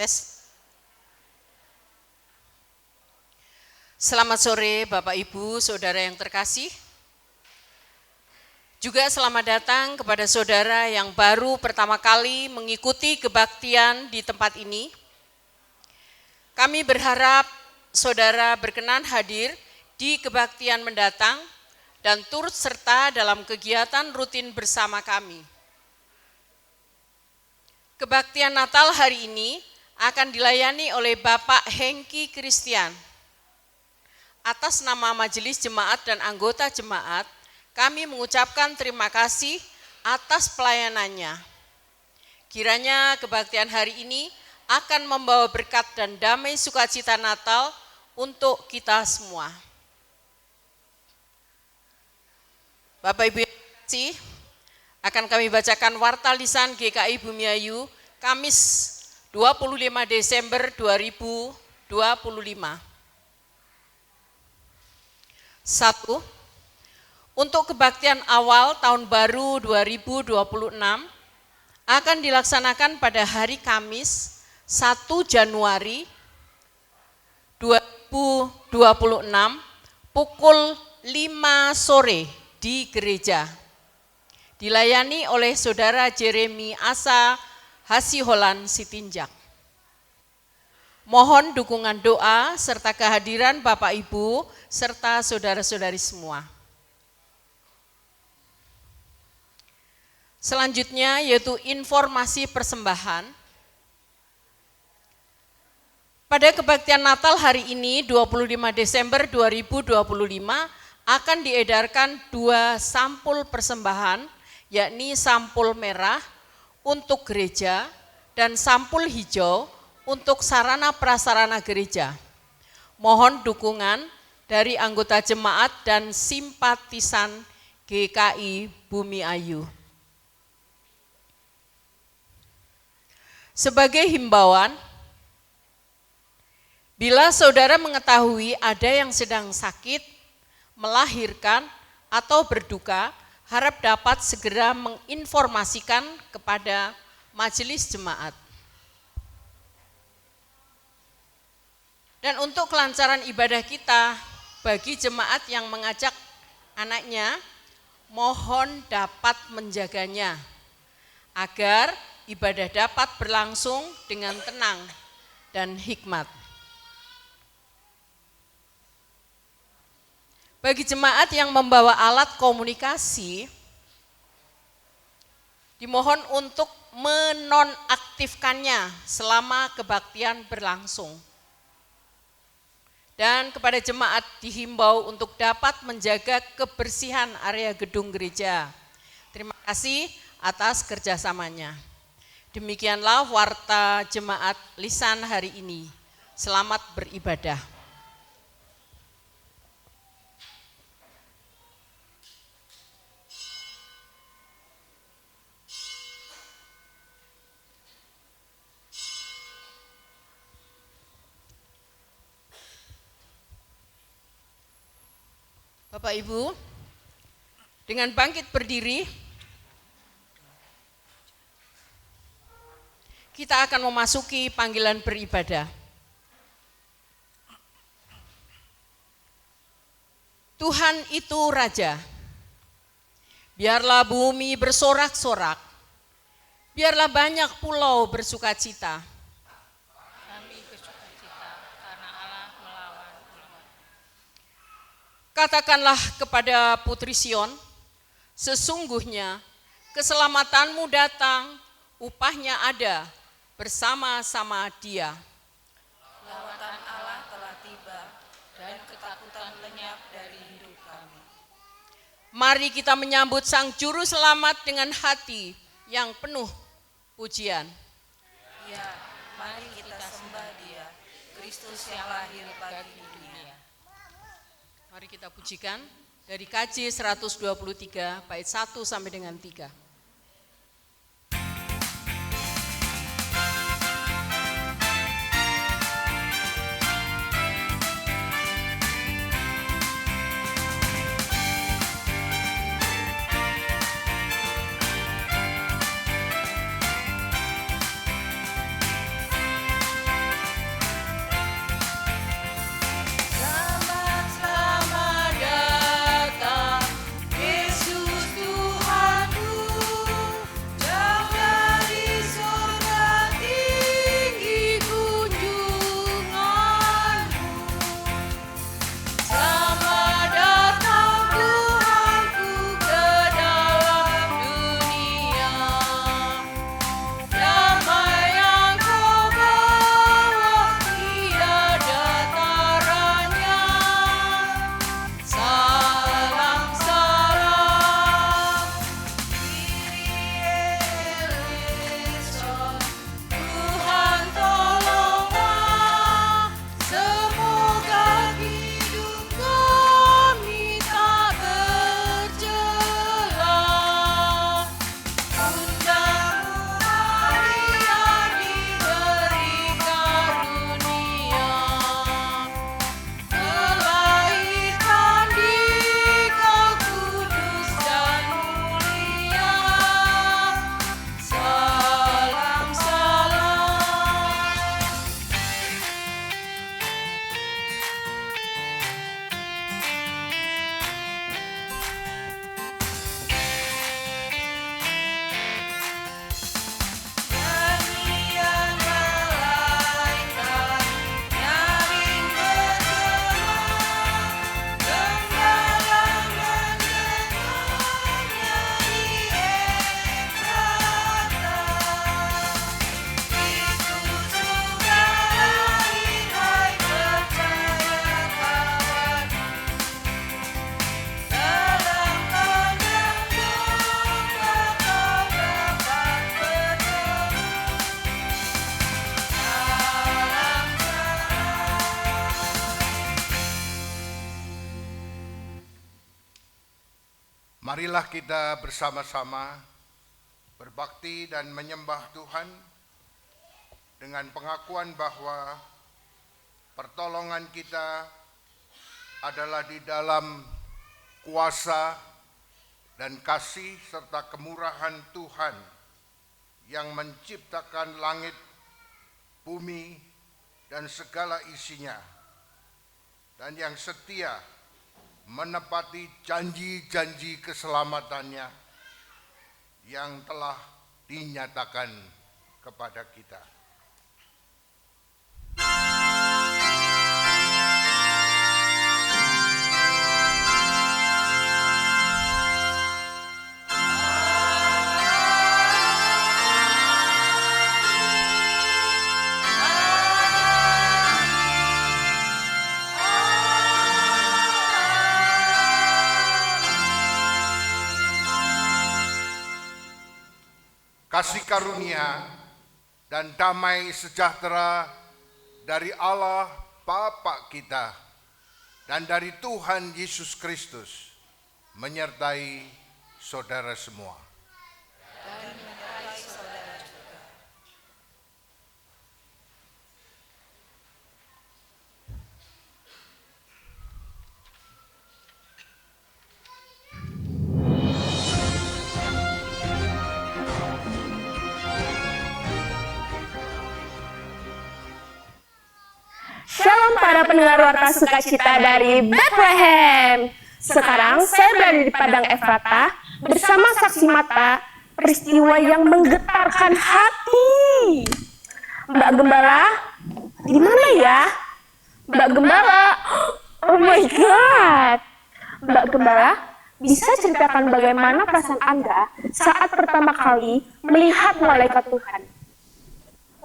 Tes. Selamat sore Bapak Ibu, Saudara yang terkasih. Juga selamat datang kepada saudara yang baru pertama kali mengikuti kebaktian di tempat ini. Kami berharap saudara berkenan hadir di kebaktian mendatang dan turut serta dalam kegiatan rutin bersama kami. Kebaktian Natal hari ini akan dilayani oleh Bapak Hengki Christian. Atas nama Majelis Jemaat dan anggota jemaat, kami mengucapkan terima kasih atas pelayanannya. Kiranya kebaktian hari ini akan membawa berkat dan damai sukacita Natal untuk kita semua. Bapak Ibu yang terkasih, akan kami bacakan warta lisan GKI Bumiayu Kamis 25 Desember 2025. 1. Untuk kebaktian awal tahun baru 2026 akan dilaksanakan pada hari Kamis 1 Januari 2026 pukul 5 sore di gereja. Dilayani oleh Saudara Jeremy Asa Hasiholan Sitinjak. Mohon dukungan doa serta kehadiran Bapak Ibu serta saudara-saudari semua. Selanjutnya yaitu informasi persembahan. Pada kebaktian Natal hari ini 25 Desember 2025 akan diedarkan 2 sampul persembahan, yakni sampul merah untuk gereja dan sampul hijau untuk sarana prasarana gereja. Mohon dukungan dari anggota jemaat dan simpatisan GKI Bumiayu. Sebagai himbauan, bila saudara mengetahui ada yang sedang sakit, melahirkan, atau berduka, harap dapat segera menginformasikan kepada majelis jemaat. Dan untuk kelancaran ibadah kita, bagi jemaat yang mengajak anaknya, mohon dapat menjaganya, agar ibadah dapat berlangsung dengan tenang dan hikmat. Bagi jemaat yang membawa alat komunikasi, dimohon untuk menonaktifkannya selama kebaktian berlangsung. Dan kepada jemaat dihimbau untuk dapat menjaga kebersihan area gedung gereja. Terima kasih atas kerjasamanya. Demikianlah warta jemaat lisan hari ini. Selamat beribadah. Bapak Ibu, dengan bangkit berdiri, kita akan memasuki panggilan beribadah. Tuhan itu Raja. Biarlah bumi bersorak-sorak. Biarlah banyak pulau bersukacita. Kami bersukacita karena Allah melawan. Katakanlah kepada Putri Sion, sesungguhnya keselamatanmu datang, upahnya ada, bersama-sama Dia. Lawatan Allah telah tiba dan ketakutan lenyap dari hidup kami. Mari kita menyambut Sang Juru Selamat dengan hati yang penuh pujian. Ya, mari kita sembah Dia, Kristus yang lahir bagi dunia. Mari kita pujikan dari KJ 123 bait 1 sampai dengan 3. Marilah kita bersama-sama berbakti dan menyembah Tuhan dengan pengakuan bahwa pertolongan kita adalah di dalam kuasa dan kasih serta kemurahan Tuhan yang menciptakan langit, bumi, dan segala isinya, dan yang setia menepati janji-janji keselamatannya yang telah dinyatakan kepada kita. Kasih karunia dan damai sejahtera dari Allah Bapa kita dan dari Tuhan Yesus Kristus menyertai saudara semua. Dan menyertai saudara juga. Shalom para pendengar warta sukacita dari Bethlehem. Sekarang saya berada di Padang Efrata bersama saksi mata peristiwa yang menggetarkan hati. Mbak Gembala, di mana ya? Mbak Gembala, oh my God. Mbak Gembala, bisa ceritakan bagaimana perasaan Anda saat pertama kali melihat malaikat Tuhan?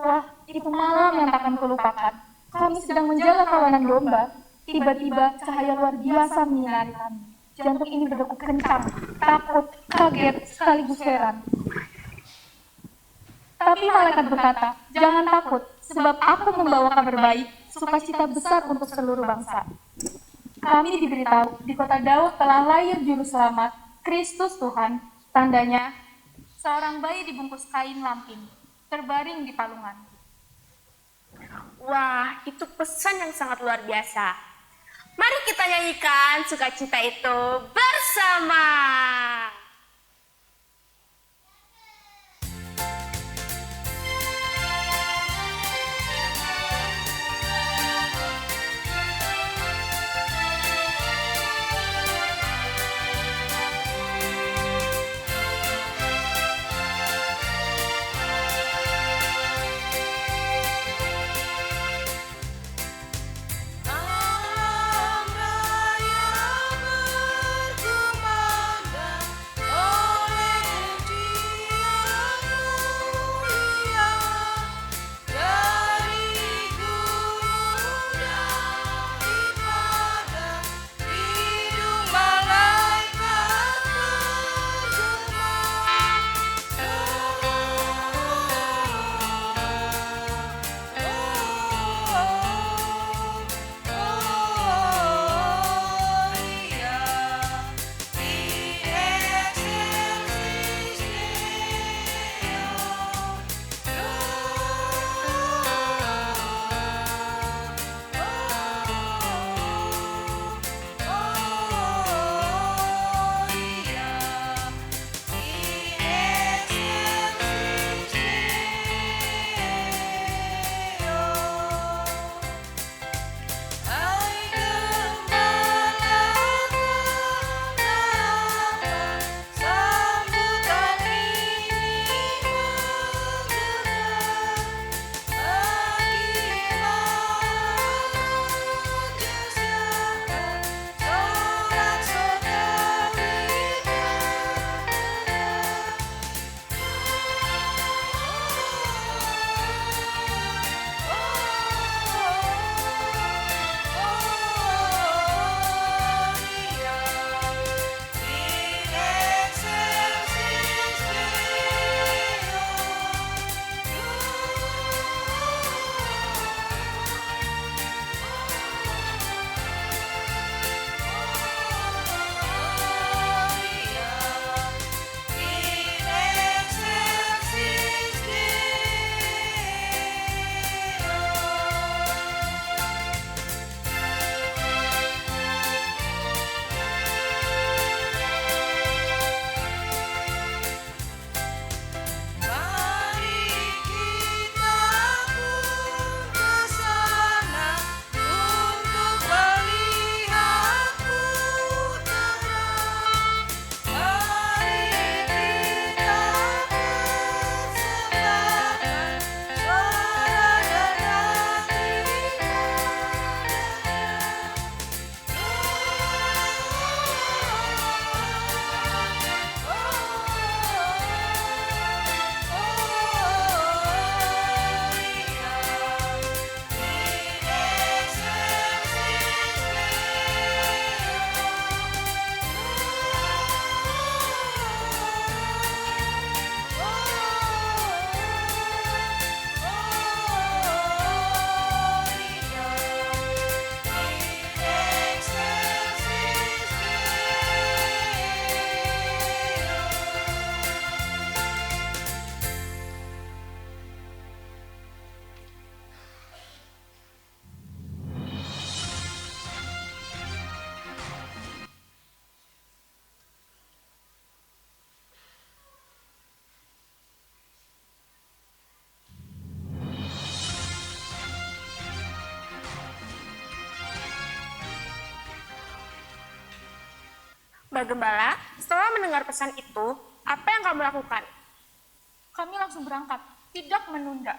Wah, itu malam yang takkan kulupakan. Kami sedang menjaga kawanan domba. Tiba-tiba cahaya luar biasa menyinari kami. Jantung ini berdegup kencang, takut, kaget, sekaligus heran. Tapi malaikat berkata, jangan takut, sebab aku membawa kabar baik, sukacita besar untuk seluruh bangsa. Kami diberitahu, di kota Daud telah lahir juru selamat, Kristus Tuhan. Tandanya, seorang bayi dibungkus kain lampin, terbaring di palungan. Wah, itu pesan yang sangat luar biasa. Mari kita nyanyikan sukacita itu bersama. Alam raya bergumandang. Mbak Gembala, setelah mendengar pesan itu, apa yang kamu lakukan? Kami langsung berangkat, tidak menunda.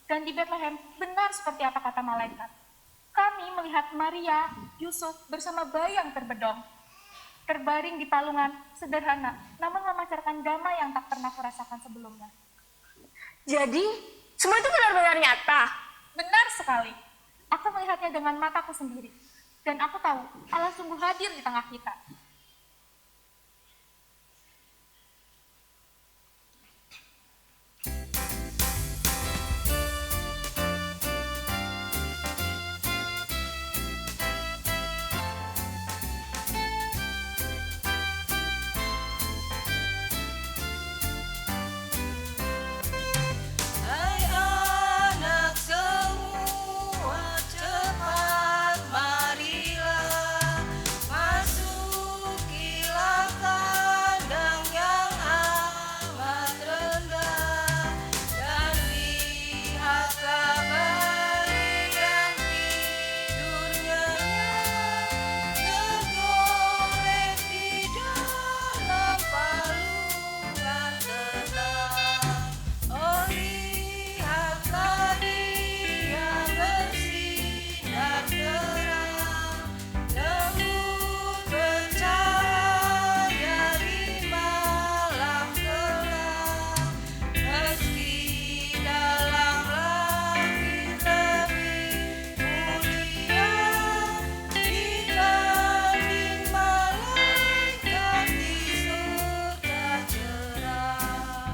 Dan di Bethlehem benar seperti apa kata malaikat. Kami melihat Maria, Yusuf bersama bayi yang terbedong, terbaring di palungan sederhana, namun memancarkan damai yang tak pernah kurasakan sebelumnya. Jadi, semua itu benar-benar nyata. Benar sekali. Aku melihatnya dengan mataku sendiri. Dan aku tahu Allah sungguh hadir di tengah kita. Hai anak semua, cepat marilah, masukilah kandang yang amat rendah, dan lihatlah bayi yang tidur nyenyak, tergolek di dalam palungan tenang. Oh, lihatlah dia bersinar terang, lembut bercahaya di malam gelap. Meski dalam langit lebih mulia dibanding malaikat di surga cerah.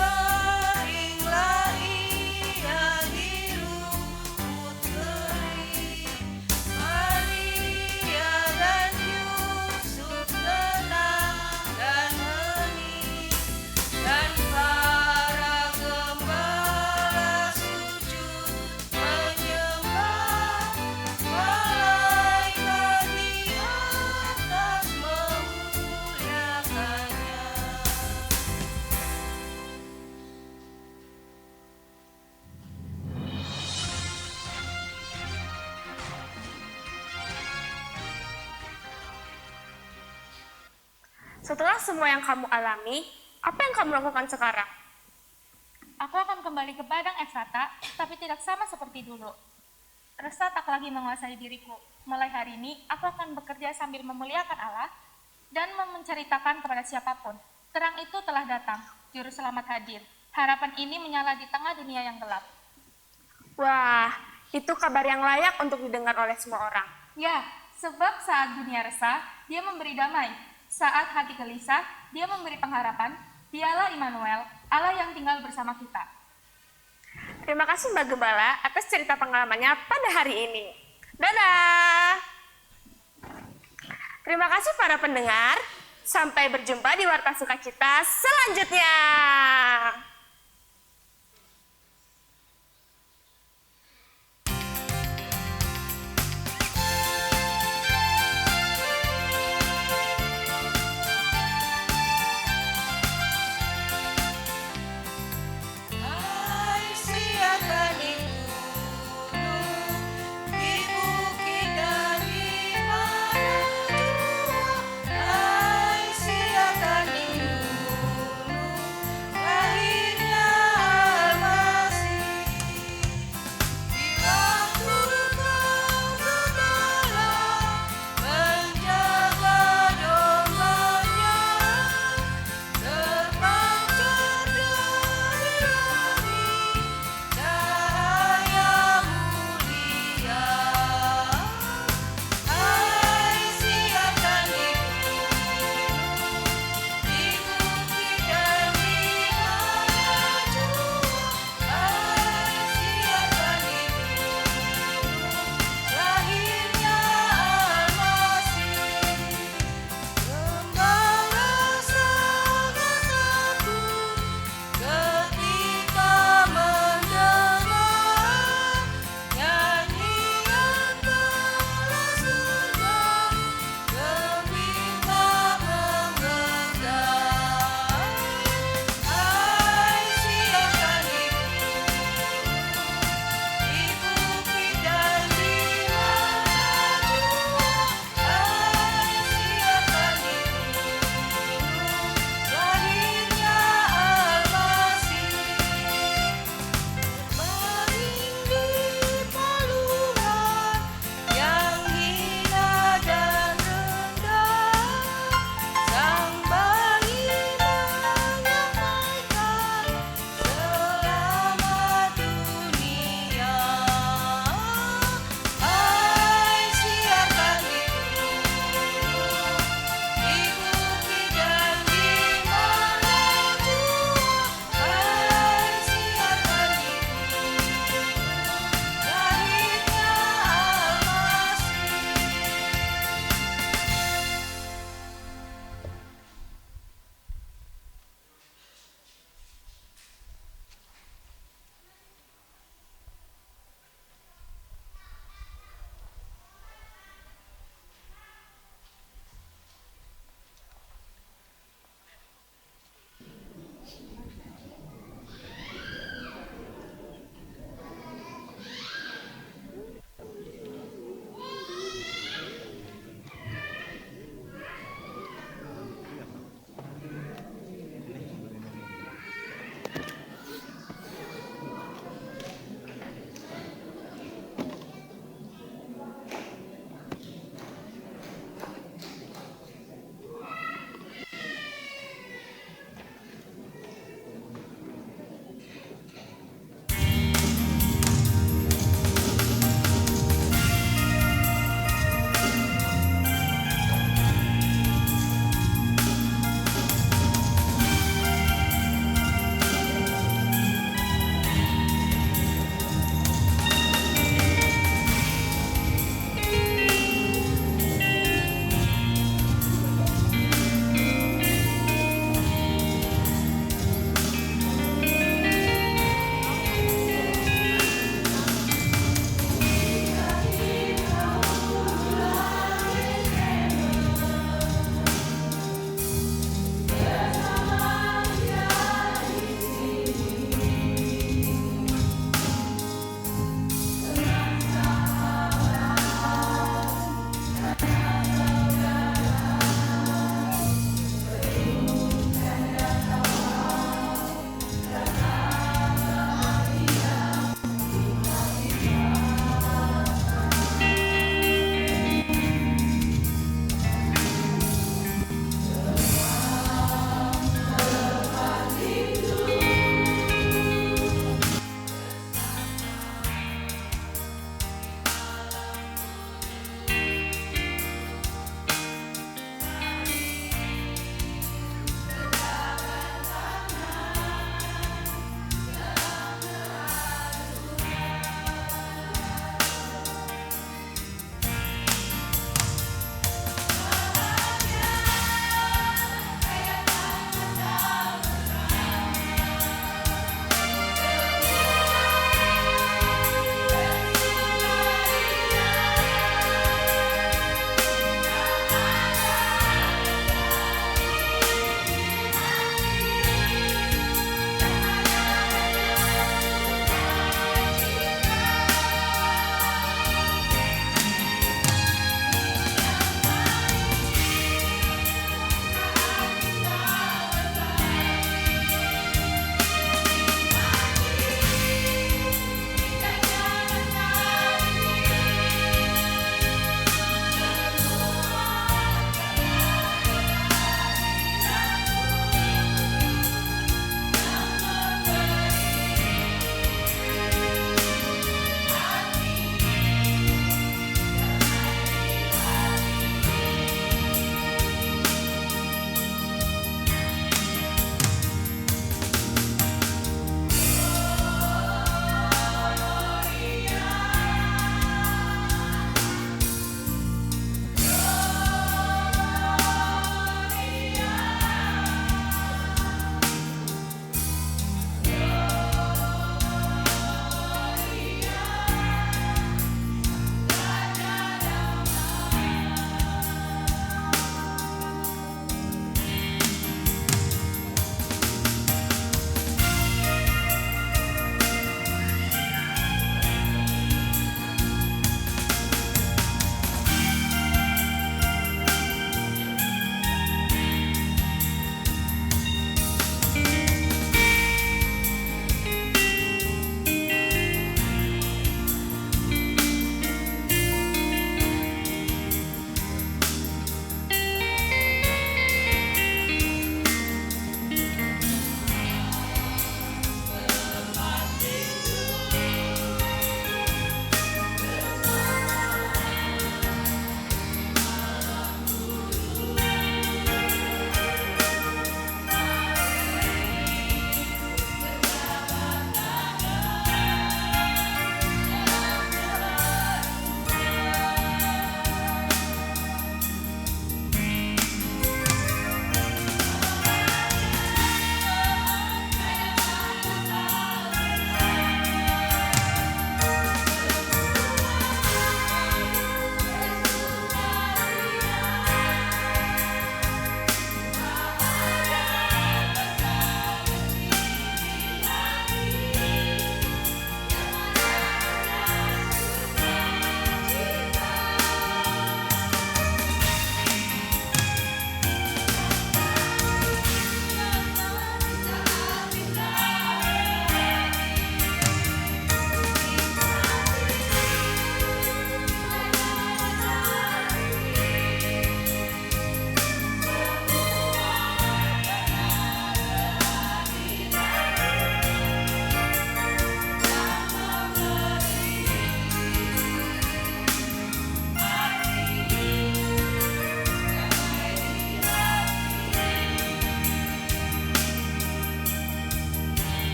Terbaringlah ia di rumput kering, Maria dan Yusuf tenang dan hening, dan para gembala sujud menyembah, malaikat di atas memuliakannya. Setelah semua yang kamu alami, apa yang kamu lakukan sekarang? Aku akan kembali ke padang Efrata, tapi tidak sama seperti dulu. Resah tak lagi menguasai diriku. Mulai hari ini, aku akan bekerja sambil memuliakan Allah dan menceritakan kepada siapapun. Terang itu telah datang, Juru Selamat hadir. Harapan ini menyala di tengah dunia yang gelap. Wah, itu kabar yang layak untuk didengar oleh semua orang. Ya, sebab saat dunia resah, dia memberi damai. Saat hati gelisah, dia memberi pengharapan. Dialah Immanuel, Allah yang tinggal bersama kita. Terima kasih Mbak Gembala atas cerita pengalamannya pada hari ini. Dadah! Terima kasih para pendengar. Sampai berjumpa di Warta Sukacita selanjutnya. Hai siapa di gunung, di bukit dan di mana jua. Hai siapa di gunung, lahir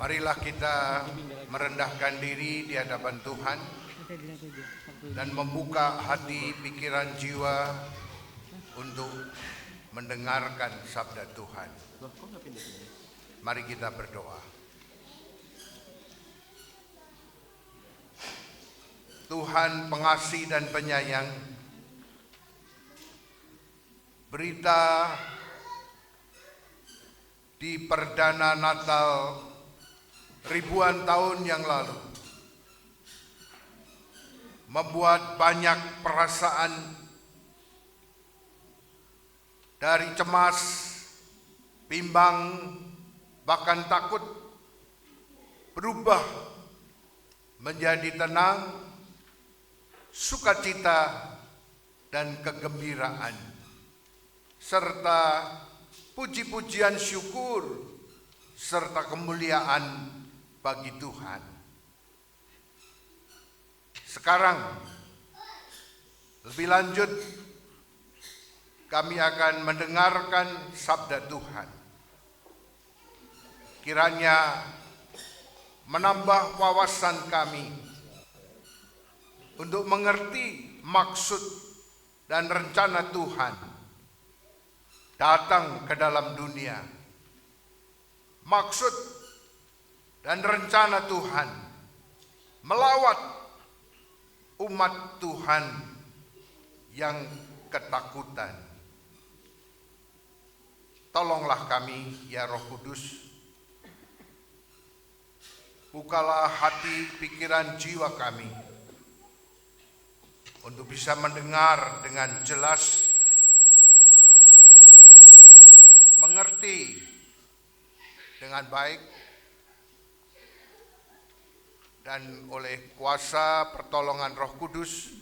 Marilah kita merendahkan diri di hadapan Tuhan dan membuka hati, pikiran, jiwa untuk mendengarkan sabda Tuhan. Mari kita berdoa. Tuhan pengasih dan penyayang, berita di perdana Natal ribuan tahun yang lalu membuat banyak perasaan dari cemas, bimbang, bahkan takut berubah menjadi tenang, sukacita, dan kegembiraan, serta puji-pujian syukur serta kemuliaan bagi Tuhan. Sekarang lebih lanjut kami akan mendengarkan sabda Tuhan. Kiranya menambah wawasan kami untuk mengerti maksud dan rencana Tuhan datang ke dalam dunia. Maksud dan rencana Tuhan melawat umat Tuhan yang ketakutan. Tolonglah kami, ya Roh Kudus. Bukalah hati, pikiran, jiwa kami untuk bisa mendengar dengan jelas, mengerti dengan baik, dan oleh kuasa pertolongan Roh Kudus,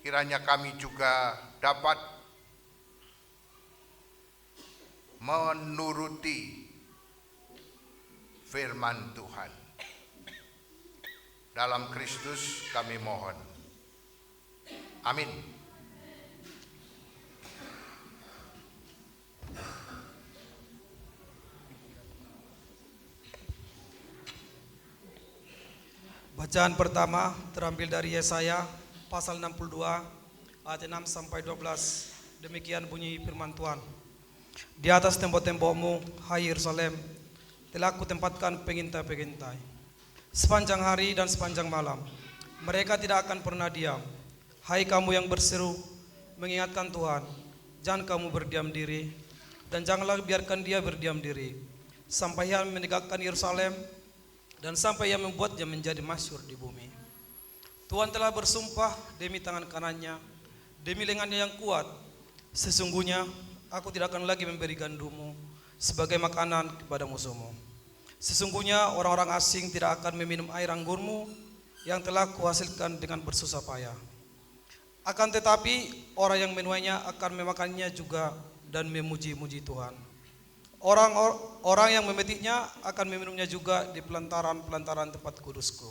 kiranya kami juga dapat menuruti firman Tuhan. Dalam Kristus kami mohon. Amin. Bacaan pertama terambil dari Yesaya pasal 62 ayat 6 sampai 12. Demikian bunyi firman Tuhan. Di atas tembok-tembokmu, hai Yerusalem, telah kutempatkan pengintai-pengintai. Sepanjang hari dan sepanjang malam, mereka tidak akan pernah diam. Hai kamu yang berseru, mengingatkan Tuhan, jangan kamu berdiam diri, dan janganlah biarkan dia berdiam diri, sampai ia menegakkan Yerusalem, dan sampai ia membuatnya menjadi masyhur di bumi. Tuhan telah bersumpah demi tangan kanannya, demi lengannya yang kuat, sesungguhnya aku tidak akan lagi memberi gandummu sebagai makanan kepada musuhmu. Sesungguhnya orang-orang asing tidak akan meminum air anggurmu yang telah kuhasilkan dengan bersusah payah. Akan tetapi orang yang menuainya akan memakannya juga dan memuji-muji Tuhan. Orang yang memetiknya akan meminumnya juga di pelantaran-pelantaran tempat kudusku.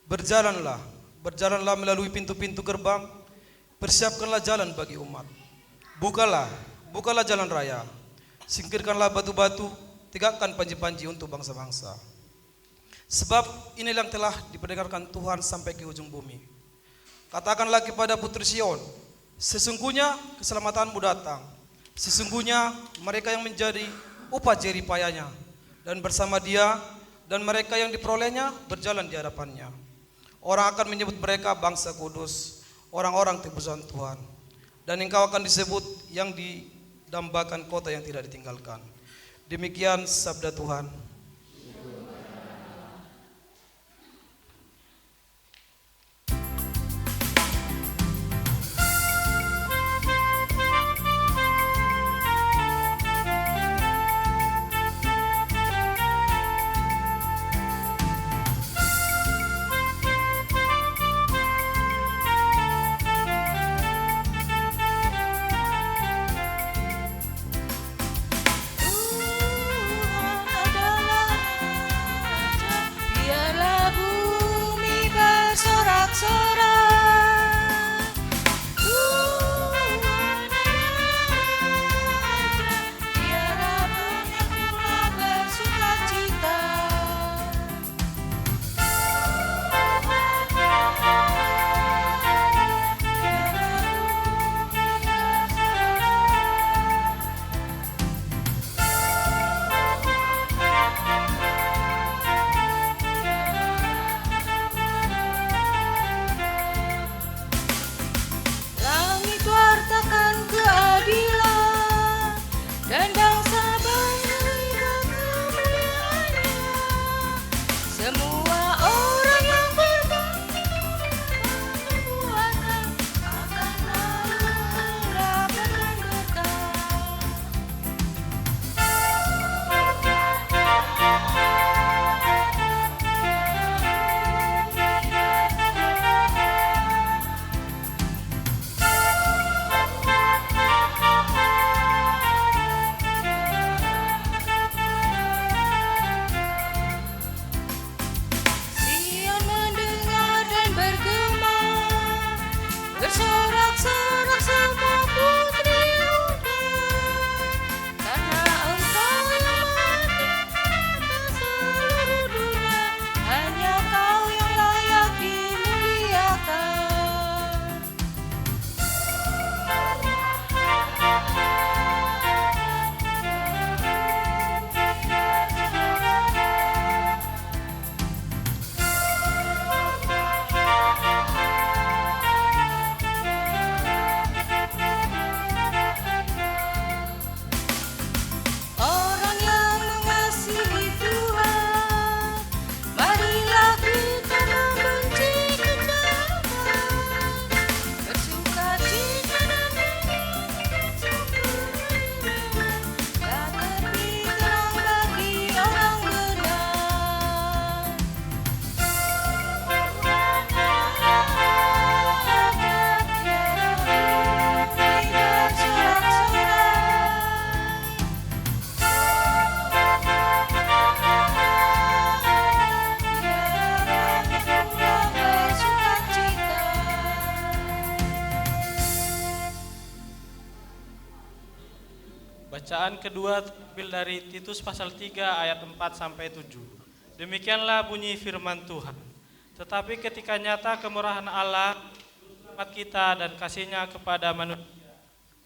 Berjalanlah melalui pintu-pintu gerbang, persiapkanlah jalan bagi umat. Bukalah jalan raya, singkirkanlah batu-batu, tegakkan panji-panji untuk bangsa-bangsa. Sebab inilah yang telah diperdengarkan Tuhan sampai ke ujung bumi. Katakanlah kepada putri Sion, sesungguhnya keselamatanmu datang. Sesungguhnya mereka yang menjadi upah jerih payahnya, dan bersama dia, dan mereka yang diperolehnya berjalan di hadapannya. Orang akan menyebut mereka bangsa kudus, orang-orang tebusan Tuhan. Dan engkau akan disebut yang didambakan kota yang tidak ditinggalkan. Demikian sabda Tuhan. Tuhan ada Bacaan kedua terambil dari Titus pasal 3 ayat 4 sampai 7. Demikianlah bunyi firman Tuhan. Tetapi ketika nyata kemurahan Allah umat kita dan kasih-Nya kepada manusia,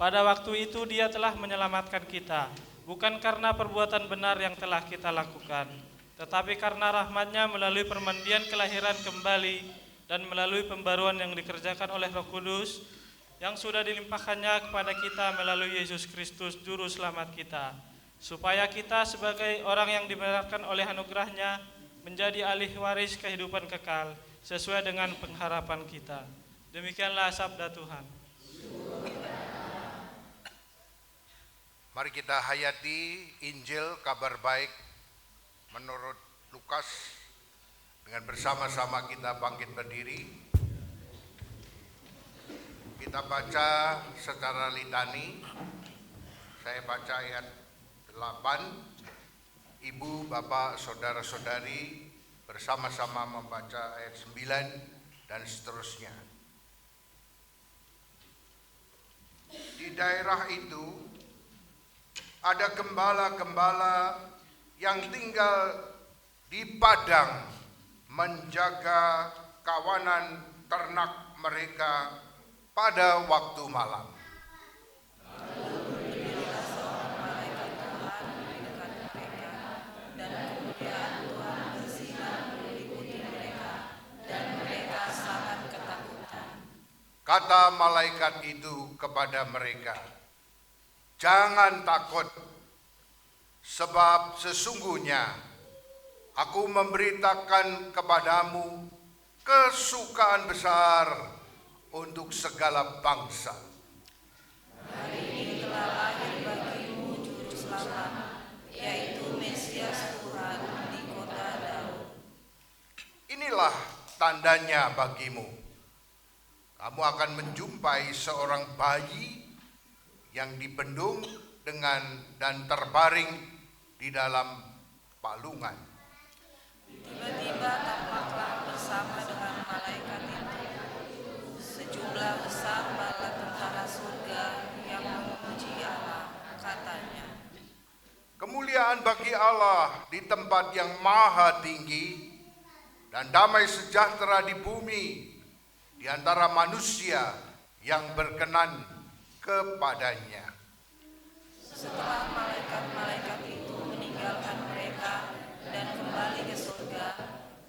pada waktu itu Dia telah menyelamatkan kita, bukan karena perbuatan benar yang telah kita lakukan, tetapi karena rahmat-Nya melalui permandian kelahiran kembali dan melalui pembaruan yang dikerjakan oleh Roh Kudus yang sudah dilimpahkannya kepada kita melalui Yesus Kristus Juru Selamat kita, supaya kita sebagai orang yang dibenarkan oleh anugerah-Nya menjadi ahli waris kehidupan kekal sesuai dengan pengharapan kita. Demikianlah sabda Tuhan. Mari kita hayati Injil kabar baik menurut Lukas dengan bersama-sama kita bangkit berdiri. Kita baca secara litani. Saya baca ayat 8. Ibu, bapak, saudara-saudari bersama-sama membaca ayat 9 dan seterusnya. Di daerah itu ada gembala-gembala yang tinggal di padang menjaga kawanan ternak mereka pada waktu malam. Kata malaikat itu kepada mereka, "Jangan takut, sebab sesungguhnya aku memberitakan kepadamu kesukaan besar untuk segala bangsa. Hari ini telah lahir bagimu Juru Selamat, yaitu Mesias Tuhan di kota Daud. Inilah tandanya bagimu. Kamu akan menjumpai seorang bayi yang dibendung dan terbaring di dalam palungan." Tiba-tiba tampaklah bersama dengan malaikat itu sejumlah besar bala tentara surga yang memuji Allah, katanya, "Kemuliaan bagi Allah di tempat yang maha tinggi, dan damai sejahtera di bumi di antara manusia yang berkenan kepadanya." Setelah malaikat-malaikat itu meninggalkan mereka dan kembali ke surga,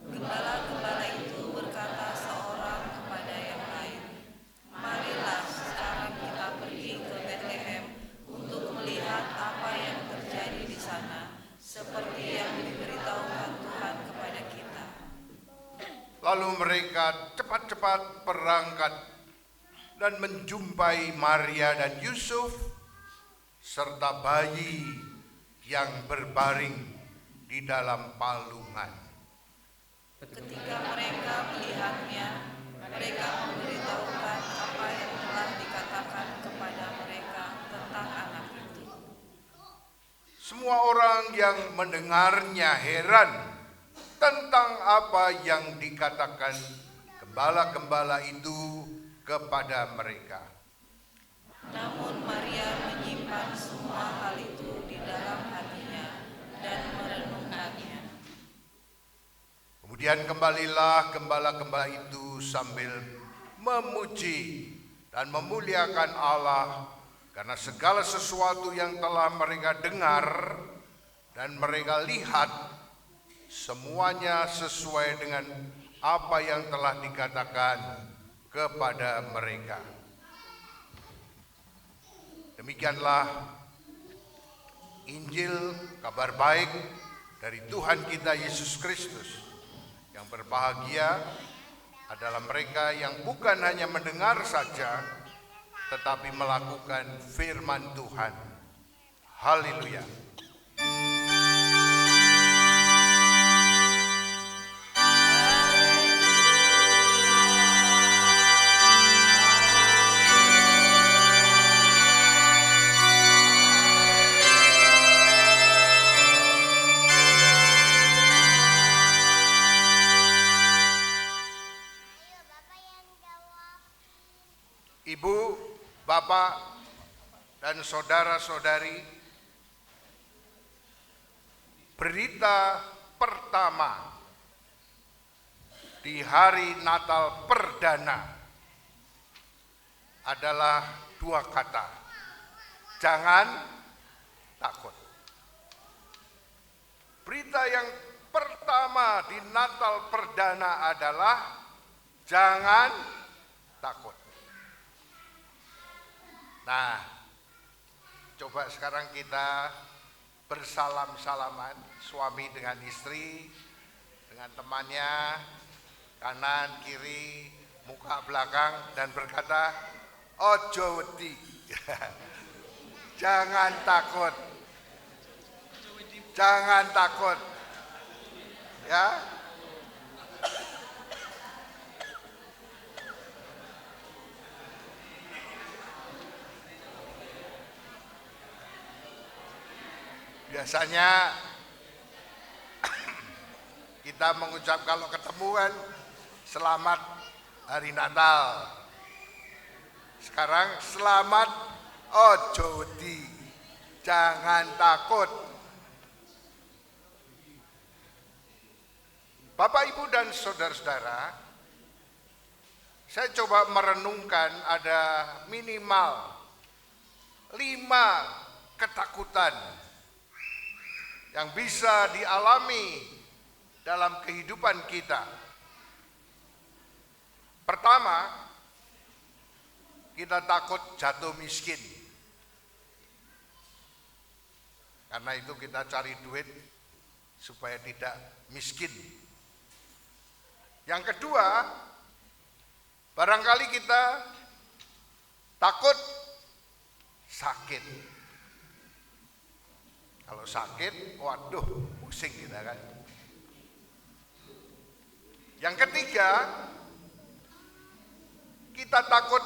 gembala-gembala itu berkata seorang kepada yang lain, "Marilah sekarang kita pergi ke Betlehem untuk melihat apa yang terjadi di sana, seperti yang diberitahukan Tuhan kepada kita." Lalu mereka cepat-cepat berangkat dan menjumpai Maria dan Yusuf serta bayi yang berbaring di dalam palungan. Ketika mereka melihatnya, mereka memberitahukan apa yang telah dikatakan kepada mereka tentang anak itu. Semua orang yang mendengarnya heran tentang apa yang dikatakan gembala-gembala itu kepada mereka. Namun Maria menyimpan semua hal itu di dalam hatinya dan merenungkannya. Kemudian kembalilah gembala-gembala itu sambil memuji dan memuliakan Allah karena segala sesuatu yang telah mereka dengar dan mereka lihat, semuanya sesuai dengan apa yang telah dikatakan kepada mereka. Demikianlah Injil kabar baik dari Tuhan kita Yesus Kristus. Yang berbahagia adalah mereka yang bukan hanya mendengar saja, tetapi melakukan firman Tuhan. Haleluya. Ibu, bapak, dan saudara-saudari berita pertama di hari Natal perdana adalah dua kata, jangan takut. Berita yang pertama di Natal perdana adalah jangan takut. Nah, coba sekarang kita bersalam-salaman, suami dengan istri, dengan temannya, kanan, kiri, muka, belakang, dan berkata, ojo wedi, jangan takut, jangan takut, ya. Biasanya kita mengucap kalau ketemu kan selamat hari Natal. Sekarang selamat ojo wedi, jangan takut. Bapak, Ibu, dan saudara-saudara, saya coba merenungkan ada minimal 5 ketakutan yang bisa dialami dalam kehidupan kita. Pertama, kita takut jatuh miskin. Karena itu kita cari duit supaya tidak miskin. Yang kedua, barangkali kita takut sakit. Kalau sakit, waduh, pusing kita kan. Yang ketiga, kita takut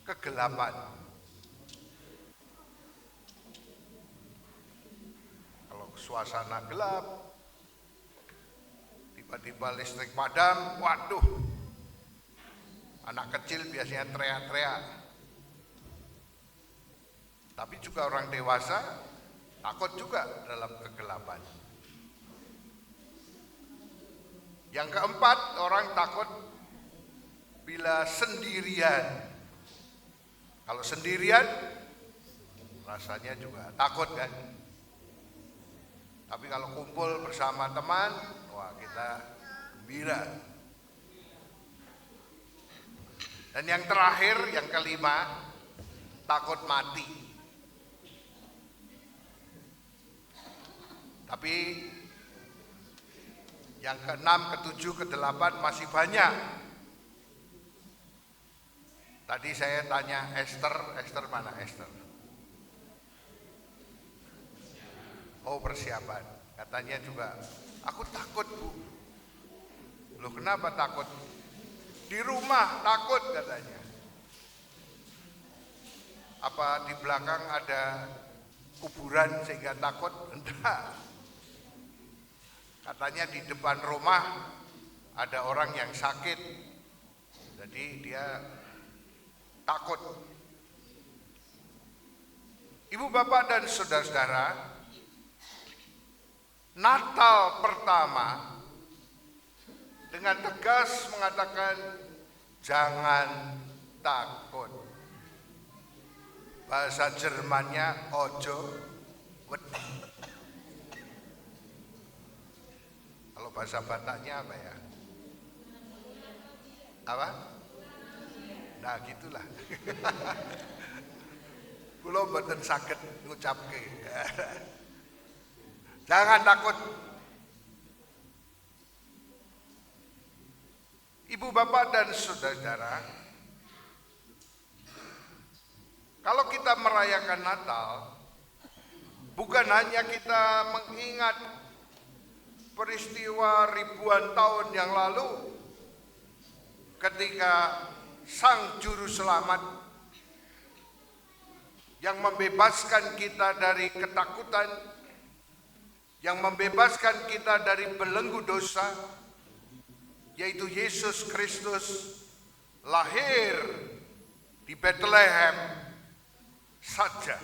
kegelapan. Kalau suasana gelap, tiba-tiba listrik padam, waduh, anak kecil biasanya teriak-teriak. Tapi juga orang dewasa takut juga dalam kegelapan. Yang keempat, orang takut bila sendirian. Kalau sendirian, rasanya juga takut kan. Tapi kalau kumpul bersama teman, wah kita gembira. Dan yang terakhir, yang kelima, takut mati. Tapi yang ke-6, ke-7, ke-8 masih banyak. Tadi saya tanya Esther mana Esther? Oh, persiapan. Katanya juga, aku takut Bu. Loh, kenapa takut? Di rumah takut katanya. Apa di belakang ada kuburan sehingga takut? Enggak. Katanya di depan rumah ada orang yang sakit, jadi dia takut. Ibu, bapak, dan saudara-saudara, Natal pertama dengan tegas mengatakan jangan takut. Bahasa Jermannya ojo wedi. Kalau bahasa Bataknya apa ya? Apa? Nah gitulah. Kula mboten saged ngucapke. Jangan takut. Ibu, bapak, dan saudara-saudara, kalau kita merayakan Natal, bukan hanya kita mengingat peristiwa ribuan tahun yang lalu ketika Sang Juru Selamat yang membebaskan kita dari ketakutan, yang membebaskan kita dari belenggu dosa, yaitu Yesus Kristus lahir di Bethlehem saja.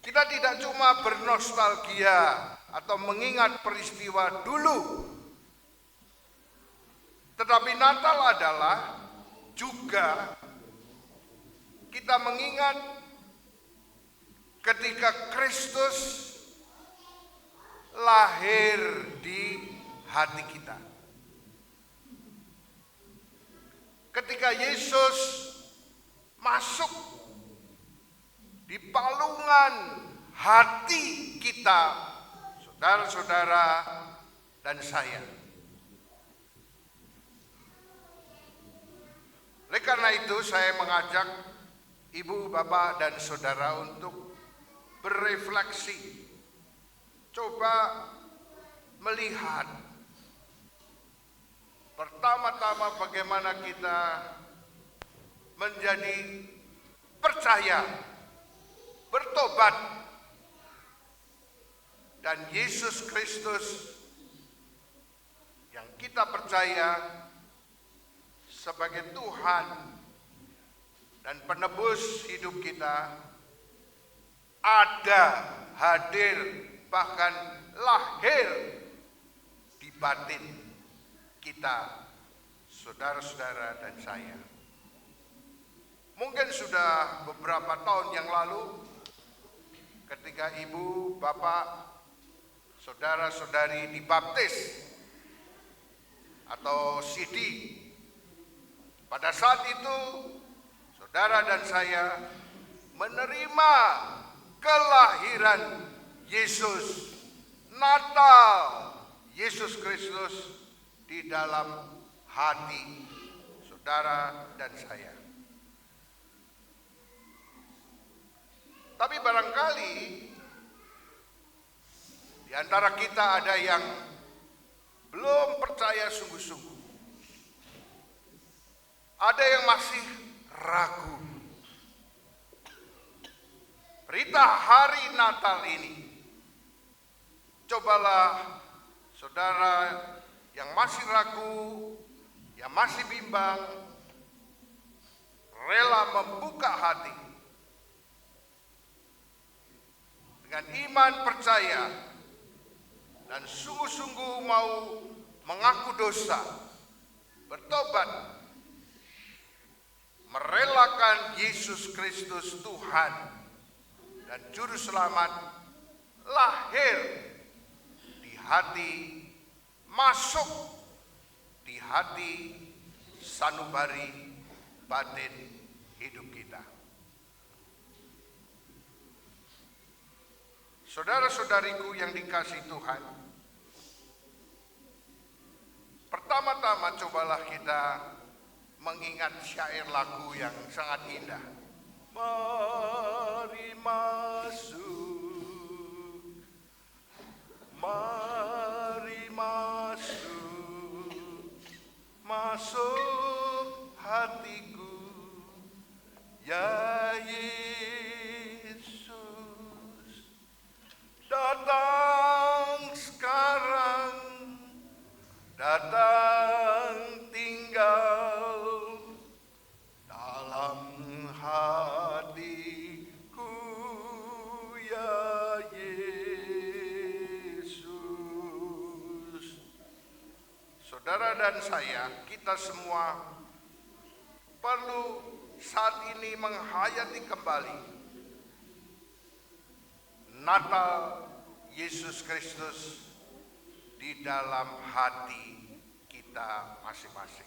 Kita tidak cuma bernostalgia atau mengingat peristiwa dulu, tetapi Natal adalah juga kita mengingat ketika Kristus lahir di hati kita. Ketika Yesus masuk di palungan hati kita, saudara-saudara dan saya. Oleh karena itu saya mengajak ibu, bapak, dan saudara untuk berefleksi. Coba melihat pertama-tama bagaimana kita menjadi percaya, bertobat, dan Yesus Kristus yang kita percaya sebagai Tuhan dan penebus hidup kita ada, hadir, bahkan lahir di batin kita, saudara-saudara dan saya. Mungkin sudah beberapa tahun yang lalu ketika ibu, bapak, saudara-saudari dibaptis atau CD. Pada saat itu saudara dan saya menerima kelahiran Yesus, Natal Yesus Kristus di dalam hati saudara dan saya. Tapi barangkali di antara kita ada yang belum percaya sungguh-sungguh. Ada yang masih ragu. Berita hari Natal ini, cobalah saudara yang masih ragu, yang masih bimbang, rela membuka hati dengan iman percaya dan sungguh-sungguh mau mengaku dosa, bertobat, merelakan Yesus Kristus Tuhan dan Juru Selamat lahir di hati, masuk di hati sanubari batin hidup kita. Saudara-saudariku yang dikasihi Tuhan, pertama-tama cobalah kita mengingat syair lagu yang sangat indah. Mari masuk, mari masuk, masuk hatiku, ya Yesus, datang sekarang, datang tinggal dalam hatiku, ya Yesus. Saudara dan saya, kita semua perlu saat ini menghayati kembali Natal Yesus Kristus di dalam hati kita masing-masing.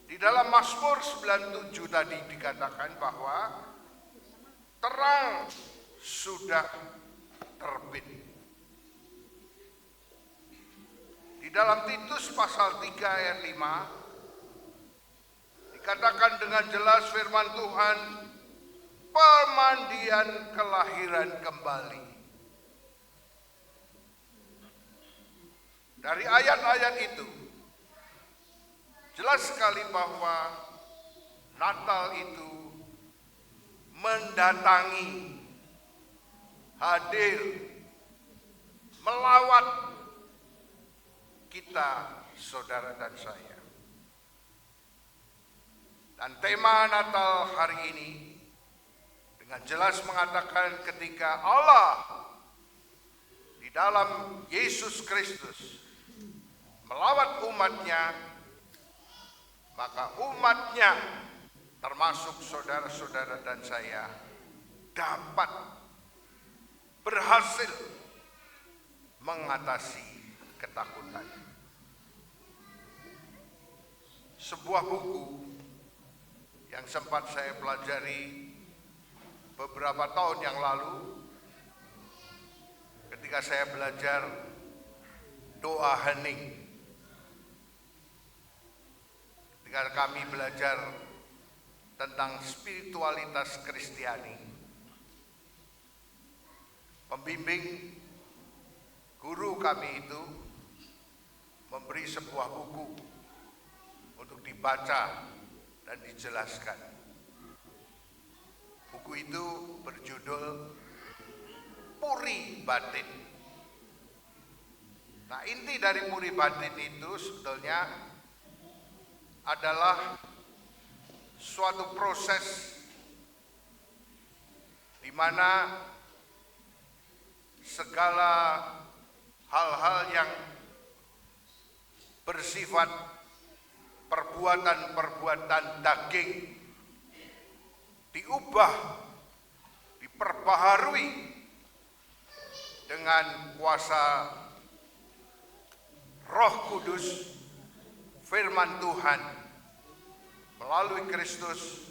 Di dalam Mazmur 97 tadi dikatakan bahwa terang sudah terbit. Di dalam Titus pasal 3 ayat 5 dikatakan dengan jelas firman Tuhan, pemandian kelahiran kembali. Dari ayat-ayat itu jelas sekali bahwa Natal itu mendatangi, hadir, melawat kita, saudara dan saya. Dan tema Natal hari ini dengan jelas mengatakan ketika Allah di dalam Yesus Kristus melawat umatnya, maka umatnya termasuk saudara-saudara dan saya dapat berhasil mengatasi ketakutan. Sebuah buku yang sempat saya pelajari beberapa tahun yang lalu ketika saya belajar doa hening. Ketika kami belajar tentang spiritualitas Kristiani, pembimbing guru kami itu memberi sebuah buku untuk dibaca dan dijelaskan. Buku itu berjudul Puri Batin. Nah, inti dari puri batin itu sebetulnya adalah suatu proses di mana segala hal-hal yang bersifat perbuatan-perbuatan daging diubah, diperbaharui dengan kuasa Roh Kudus, firman Tuhan melalui Kristus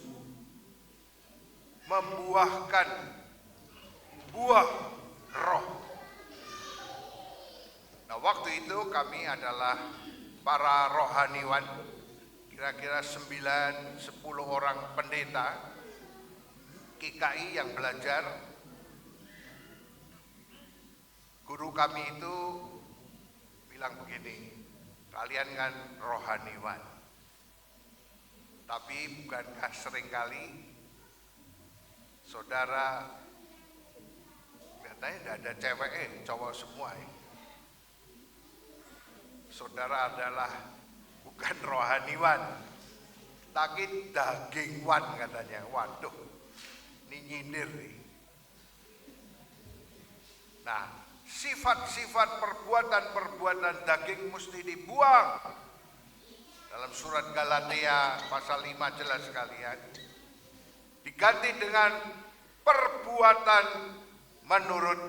membuahkan buah roh. Nah, waktu itu kami adalah para rohaniwan, kira-kira 9-10 orang pendeta GKI yang belajar. Guru kami itu bilang begini, kalian kan rohaniwan, tapi bukankah seringkali saudara katanya tidak ada cewek, cowok semua ya. Saudara adalah bukan rohaniwan, tapi dagingwan katanya. Waduh, ini nyindir nih. Nah, sifat-sifat perbuatan-perbuatan daging mesti dibuang. Dalam surat Galatia pasal 5 jelas sekalian. Diganti dengan perbuatan menurut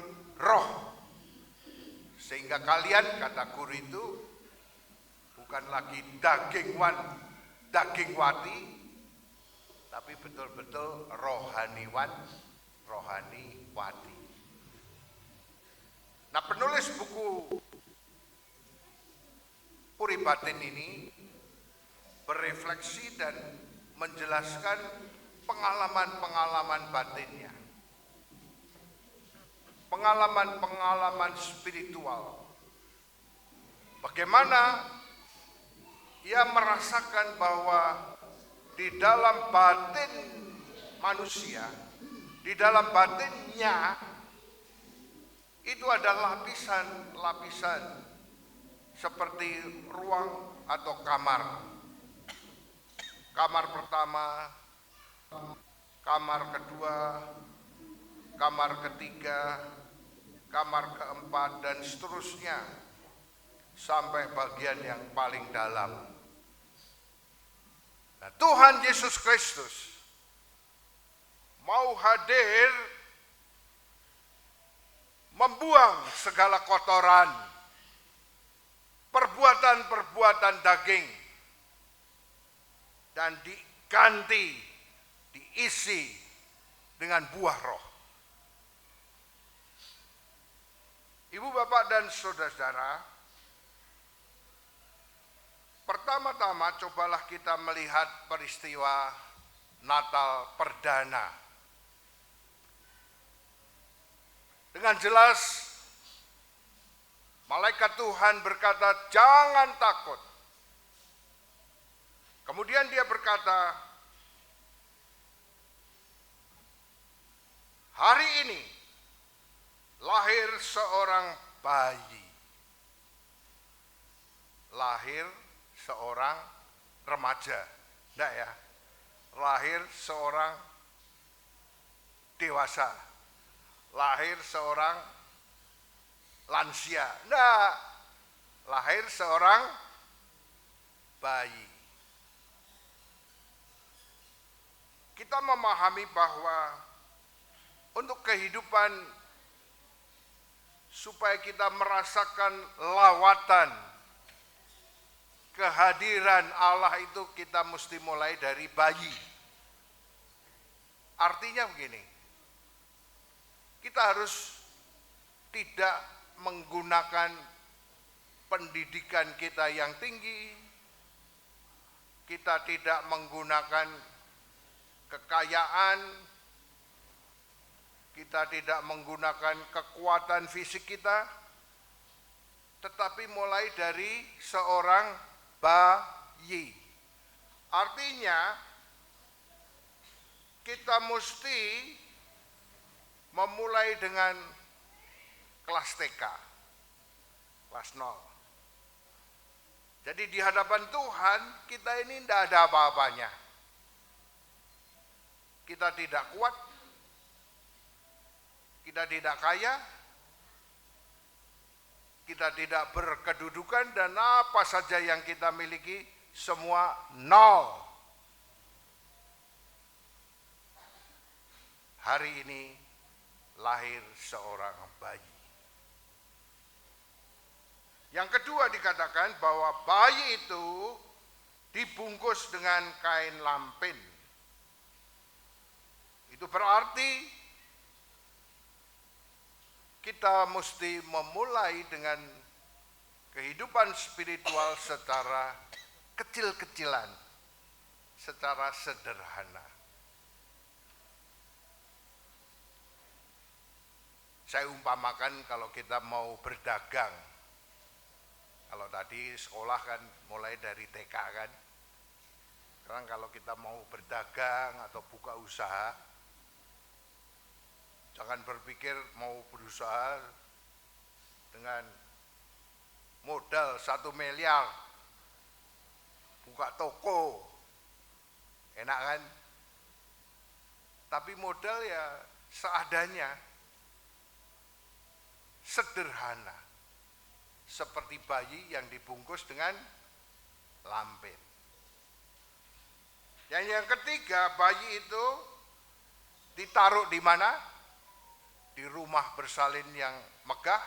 roh. Sehingga kalian, kata guru itu, bukan lagi dagingwan, dagingwati, tapi betul-betul rohaniwan, rohaniwati. Nah, penulis buku Puri Batin ini berefleksi dan menjelaskan pengalaman-pengalaman batinnya, pengalaman-pengalaman spiritual. Bagaimana ia merasakan bahwa di dalam batin manusia, di dalam batinnya itu ada lapisan-lapisan seperti ruang atau kamar. Kamar pertama, kamar kedua, kamar ketiga, kamar keempat, dan seterusnya sampai bagian yang paling dalam. Nah, Tuhan Yesus Kristus mau hadir membuang segala kotoran, perbuatan-perbuatan daging, dan diganti, diisi dengan buah roh. Ibu, bapak, dan saudara-saudara, pertama-tama cobalah kita melihat peristiwa Natal perdana. Dengan jelas, malaikat Tuhan berkata, "Jangan takut." Kemudian dia berkata, "Hari ini lahir seorang bayi, lahir seorang remaja." Enggak ya? lahir seorang dewasa, lahir seorang lansia. Enggak, lahir seorang bayi. Kita memahami bahwa untuk kehidupan supaya kita merasakan lawatan kehadiran Allah itu kita mesti mulai dari bayi. Artinya begini, kita harus tidak menggunakan pendidikan kita yang tinggi, kita tidak menggunakan kekayaan, kita tidak menggunakan kekuatan fisik kita, tetapi mulai dari seorang bayi. Artinya kita mesti memulai dengan kelas TK, kelas 0. Jadi di hadapan Tuhan kita ini tidak ada apa-apanya. Kita tidak kuat, kita tidak kaya, kita tidak berkedudukan, dan apa saja yang kita miliki semua nol. Hari ini lahir seorang bayi. Yang kedua dikatakan bahwa bayi itu dibungkus dengan kain lampin. Itu berarti kita mesti memulai dengan kehidupan spiritual secara kecil-kecilan, secara sederhana. Saya umpamakan kalau kita mau berdagang, kalau tadi sekolah kan mulai dari TK kan, sekarang kalau kita mau berdagang atau buka usaha, jangan berpikir mau berusaha dengan modal 1 miliar, buka toko, enak kan? Tapi modal ya seadanya, sederhana, seperti bayi yang dibungkus dengan lampin. Yang ketiga, bayi itu ditaruh di mana? Di rumah bersalin yang megah.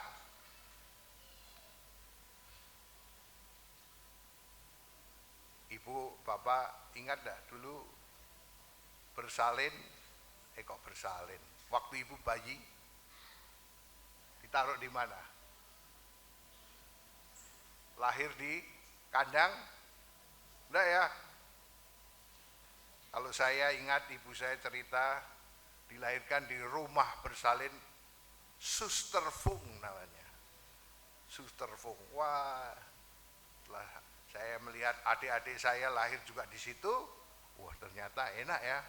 Ibu, bapak ingat dah dulu bersalin, kok bersalin? Waktu ibu bayi, ditaruh di mana? Lahir di kandang? Enggak ya? Kalau saya ingat ibu saya cerita, dilahirkan di rumah bersalin Susterfung namanya. Susterfung. Wah, setelah saya melihat adik-adik saya lahir juga di situ, wah ternyata enak ya.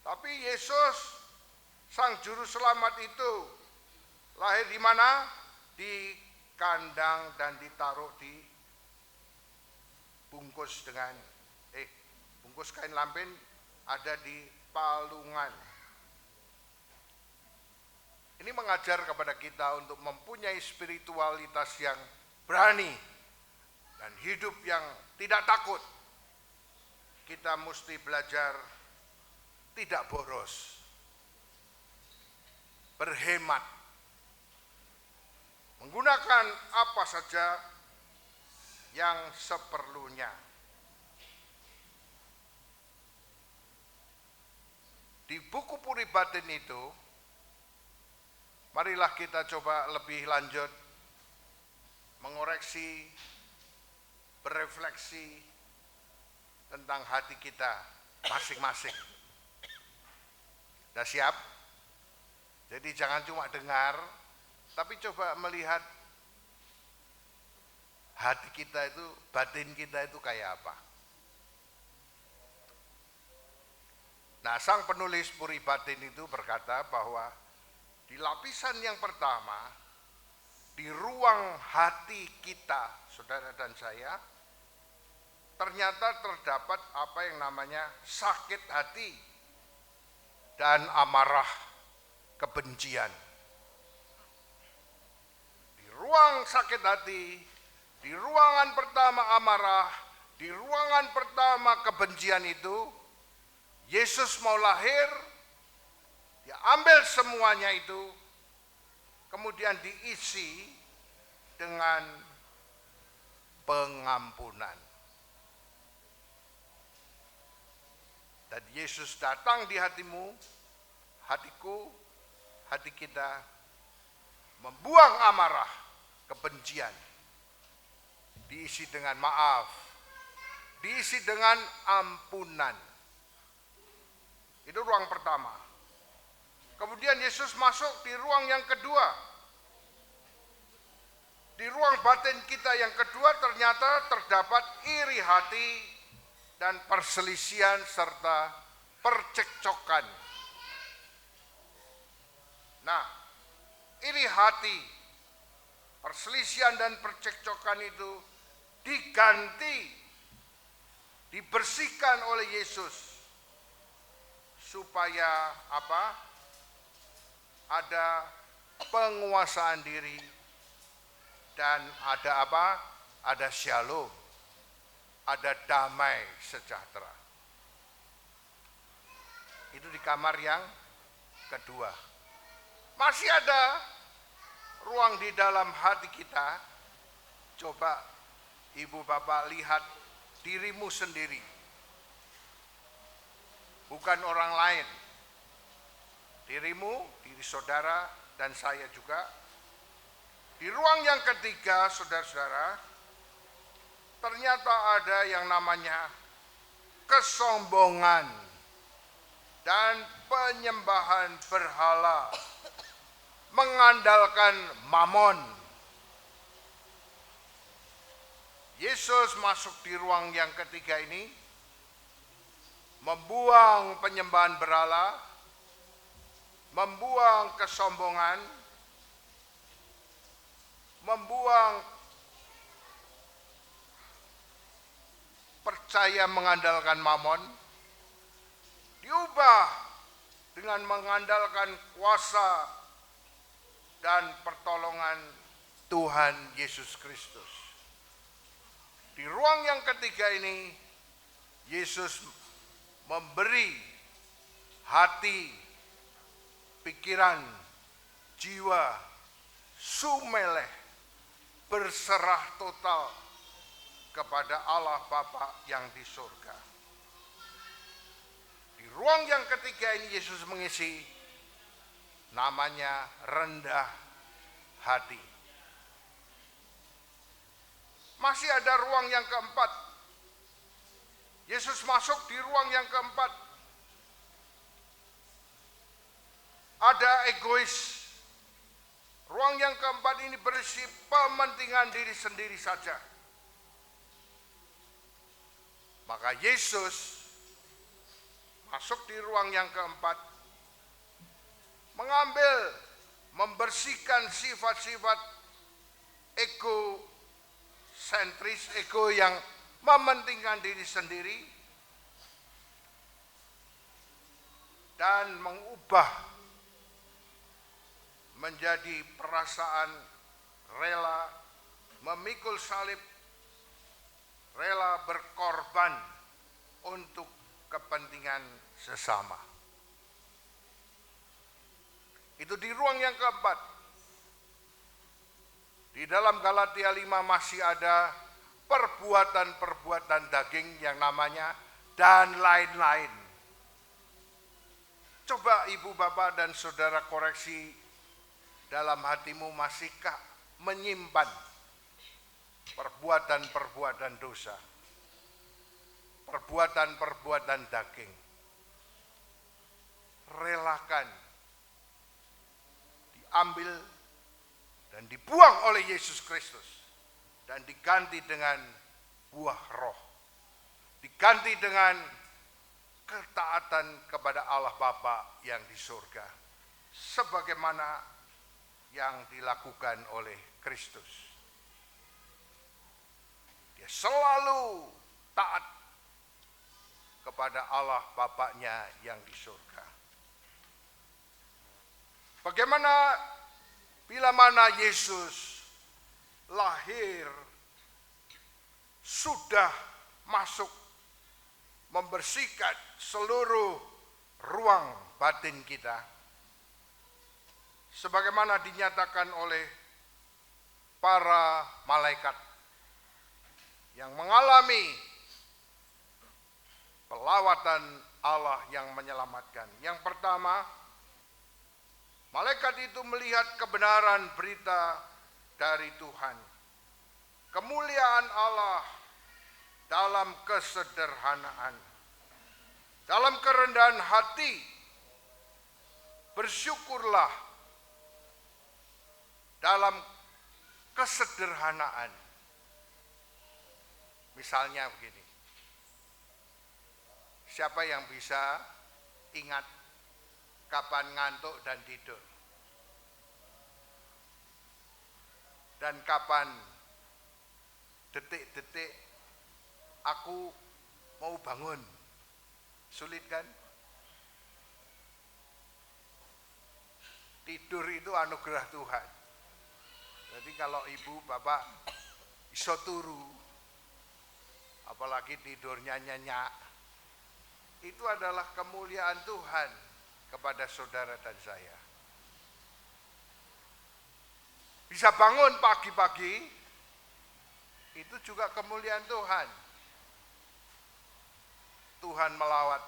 Tapi Yesus, Sang Juru Selamat itu lahir di mana? Di kandang dan ditaruh di bungkus dengan bungkus kain lampin ada di palungan. Ini mengajar kepada kita untuk mempunyai spiritualitas yang berani dan hidup yang tidak takut. Kita mesti belajar tidak boros, berhemat, menggunakan apa saja yang seperlunya. Di buku Puri Batin itu, marilah kita coba lebih lanjut mengoreksi, berefleksi tentang hati kita masing-masing. Sudah siap? Jadi jangan cuma dengar, tapi coba melihat hati kita itu, batin kita itu kayak apa. Nah, sang penulis Puri Batin itu berkata bahwa di lapisan yang pertama, di ruang hati kita, saudara dan saya, ternyata terdapat apa yang namanya sakit hati dan amarah, kebencian. Di ruang sakit hati, di ruangan pertama amarah, di ruangan pertama kebencian itu, Yesus mau lahir, dia ambil semuanya itu, kemudian diisi dengan pengampunan. Dan Yesus datang di hatimu, hatiku, hati kita, membuang amarah, kebencian, diisi dengan maaf, diisi dengan ampunan. Itu ruang pertama. Kemudian Yesus masuk di ruang yang kedua. Di ruang batin kita yang kedua ternyata terdapat iri hati dan perselisihan serta percekcokan. Nah, iri hati, perselisihan dan percekcokan itu diganti, dibersihkan oleh Yesus supaya apa? Ada penguasaan diri dan ada apa? Ada shalom, ada damai sejahtera. Itu di kamar yang kedua. Masih ada ruang di dalam hati kita. Coba ibu bapak lihat dirimu sendiri, bukan orang lain. Dirimu, diri saudara dan saya juga. Di ruang yang ketiga, saudara-saudara, ternyata ada yang namanya kesombongan dan penyembahan berhala, mengandalkan mamon. Yesus masuk di ruang yang ketiga ini, membuang penyembahan berhala, membuang kesombongan, membuang percaya mengandalkan mamon, diubah dengan mengandalkan kuasa dan pertolongan Tuhan Yesus Kristus. Di ruang yang ketiga ini, Yesus memberi hati, pikiran, jiwa, sumeleh, berserah total kepada Allah Bapa yang di surga. Di ruang yang ketiga ini Yesus mengisi namanya rendah hati. Masih ada ruang yang keempat. Yesus masuk di ruang yang keempat. Ada egois. Ruang yang keempat ini berisi kepentingan diri sendiri saja. Maka Yesus masuk di ruang yang keempat, mengambil, membersihkan sifat-sifat egosentris, ego yang mementingkan diri sendiri, dan mengubah menjadi perasaan rela memikul salib, rela berkorban untuk kepentingan sesama. Itu di ruang yang keempat. Di dalam Galatia 5 masih ada perbuatan-perbuatan daging yang namanya dan lain-lain. Coba ibu bapak dan saudara koreksi dalam hatimu, masihkah menyimpan perbuatan-perbuatan dosa, perbuatan-perbuatan daging? Relakan, diambil dan dibuang oleh Yesus Kristus dan diganti dengan buah roh, diganti dengan ketaatan kepada Allah Bapa yang di surga, sebagaimana yang dilakukan oleh Kristus. Dia selalu taat kepada Allah Bapaknya yang di surga. Bagaimana bila mana Yesus lahir sudah masuk membersihkan seluruh ruang batin kita, sebagaimana dinyatakan oleh para malaikat yang mengalami pelawatan Allah yang menyelamatkan. Yang pertama, malaikat itu melihat kebenaran berita dari Tuhan, kemuliaan Allah dalam kesederhanaan, dalam kerendahan hati. Bersyukurlah dalam kesederhanaan. Misalnya begini, siapa yang bisa ingat kapan ngantuk dan tidur? Dan kapan detik-detik aku mau bangun? Sulit kan? Tidur itu anugerah Tuhan. Jadi kalau ibu bapak iso turu, apalagi tidurnya nyenyak, itu adalah kemuliaan Tuhan kepada saudara dan saya. Bisa bangun pagi-pagi, itu juga kemuliaan Tuhan. Tuhan melawat.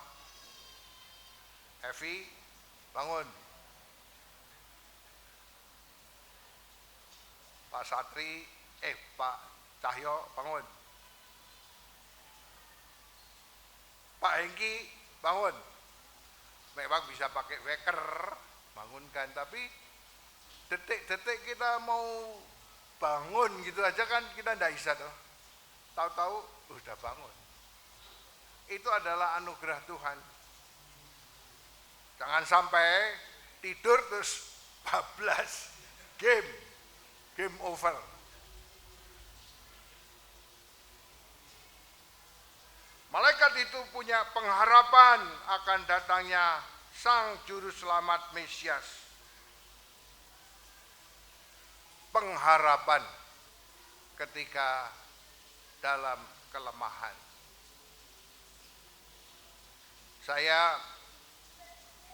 Evi, bangun. Pak Satri, Pak Cahyo, bangun. Pak Hengki, bangun. Memang bisa pakai weker, bangunkan, tapi detik-detik kita mau bangun gitu aja kan kita tidak bisa tuh. Tahu-tahu udah bangun. Itu adalah anugerah Tuhan. Jangan sampai tidur terus bablas, game over. Malaikat itu punya pengharapan akan datangnya Sang Juru Selamat Mesias. Pengharapan ketika dalam kelemahan. Saya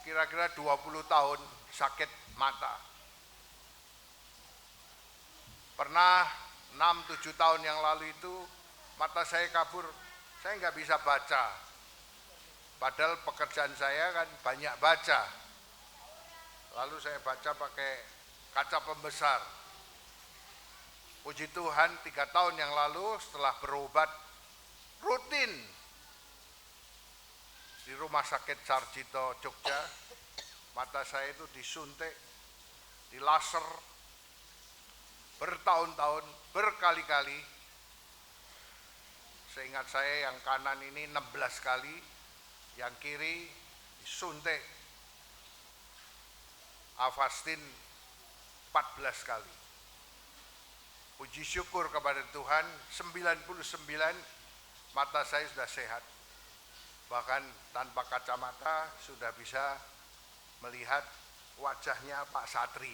kira-kira 20 tahun sakit mata. Pernah 6-7 tahun yang lalu itu mata saya kabur. Saya nggak bisa baca, padahal pekerjaan saya kan banyak baca. Lalu saya baca pakai kaca pembesar. Puji Tuhan 3 tahun yang lalu setelah berobat rutin di Rumah Sakit Sarjito Jogja, mata saya itu disuntik, dilaser bertahun-tahun, berkali-kali. Seingat saya yang kanan ini 16 kali, yang kiri disuntik Avastin 14 kali. Puji syukur kepada Tuhan, 99 mata saya sudah sehat. Bahkan tanpa kacamata sudah bisa melihat wajahnya Pak Satri.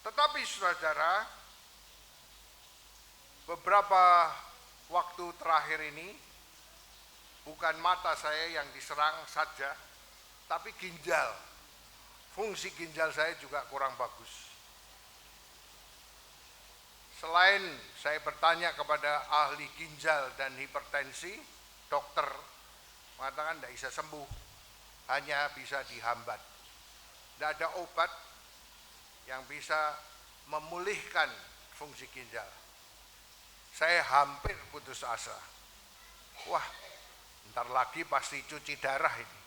Tetapi saudara, beberapa waktu terakhir ini bukan mata saya yang diserang saja, tapi ginjal. Fungsi ginjal saya juga kurang bagus. Selain saya bertanya kepada ahli ginjal dan hipertensi, dokter mengatakan tidak bisa sembuh, hanya bisa dihambat. Tidak ada obat yang bisa memulihkan fungsi ginjal. Saya hampir putus asa. Wah, ntar lagi pasti cuci darah ini.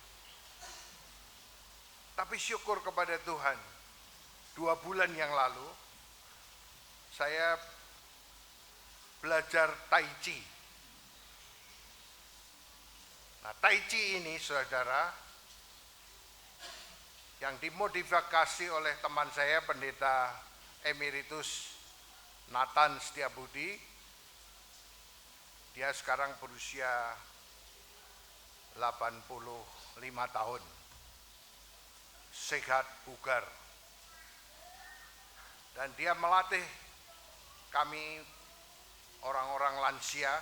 Tapi syukur kepada Tuhan, 2 bulan yang lalu, saya belajar Tai Chi. Nah, Tai Chi ini, saudara, yang dimodifikasi oleh teman saya, Pendeta Emeritus Nathan Setiabudi. Dia sekarang berusia 85 tahun. Sehat, bugar. Dan dia melatih kami orang-orang lansia,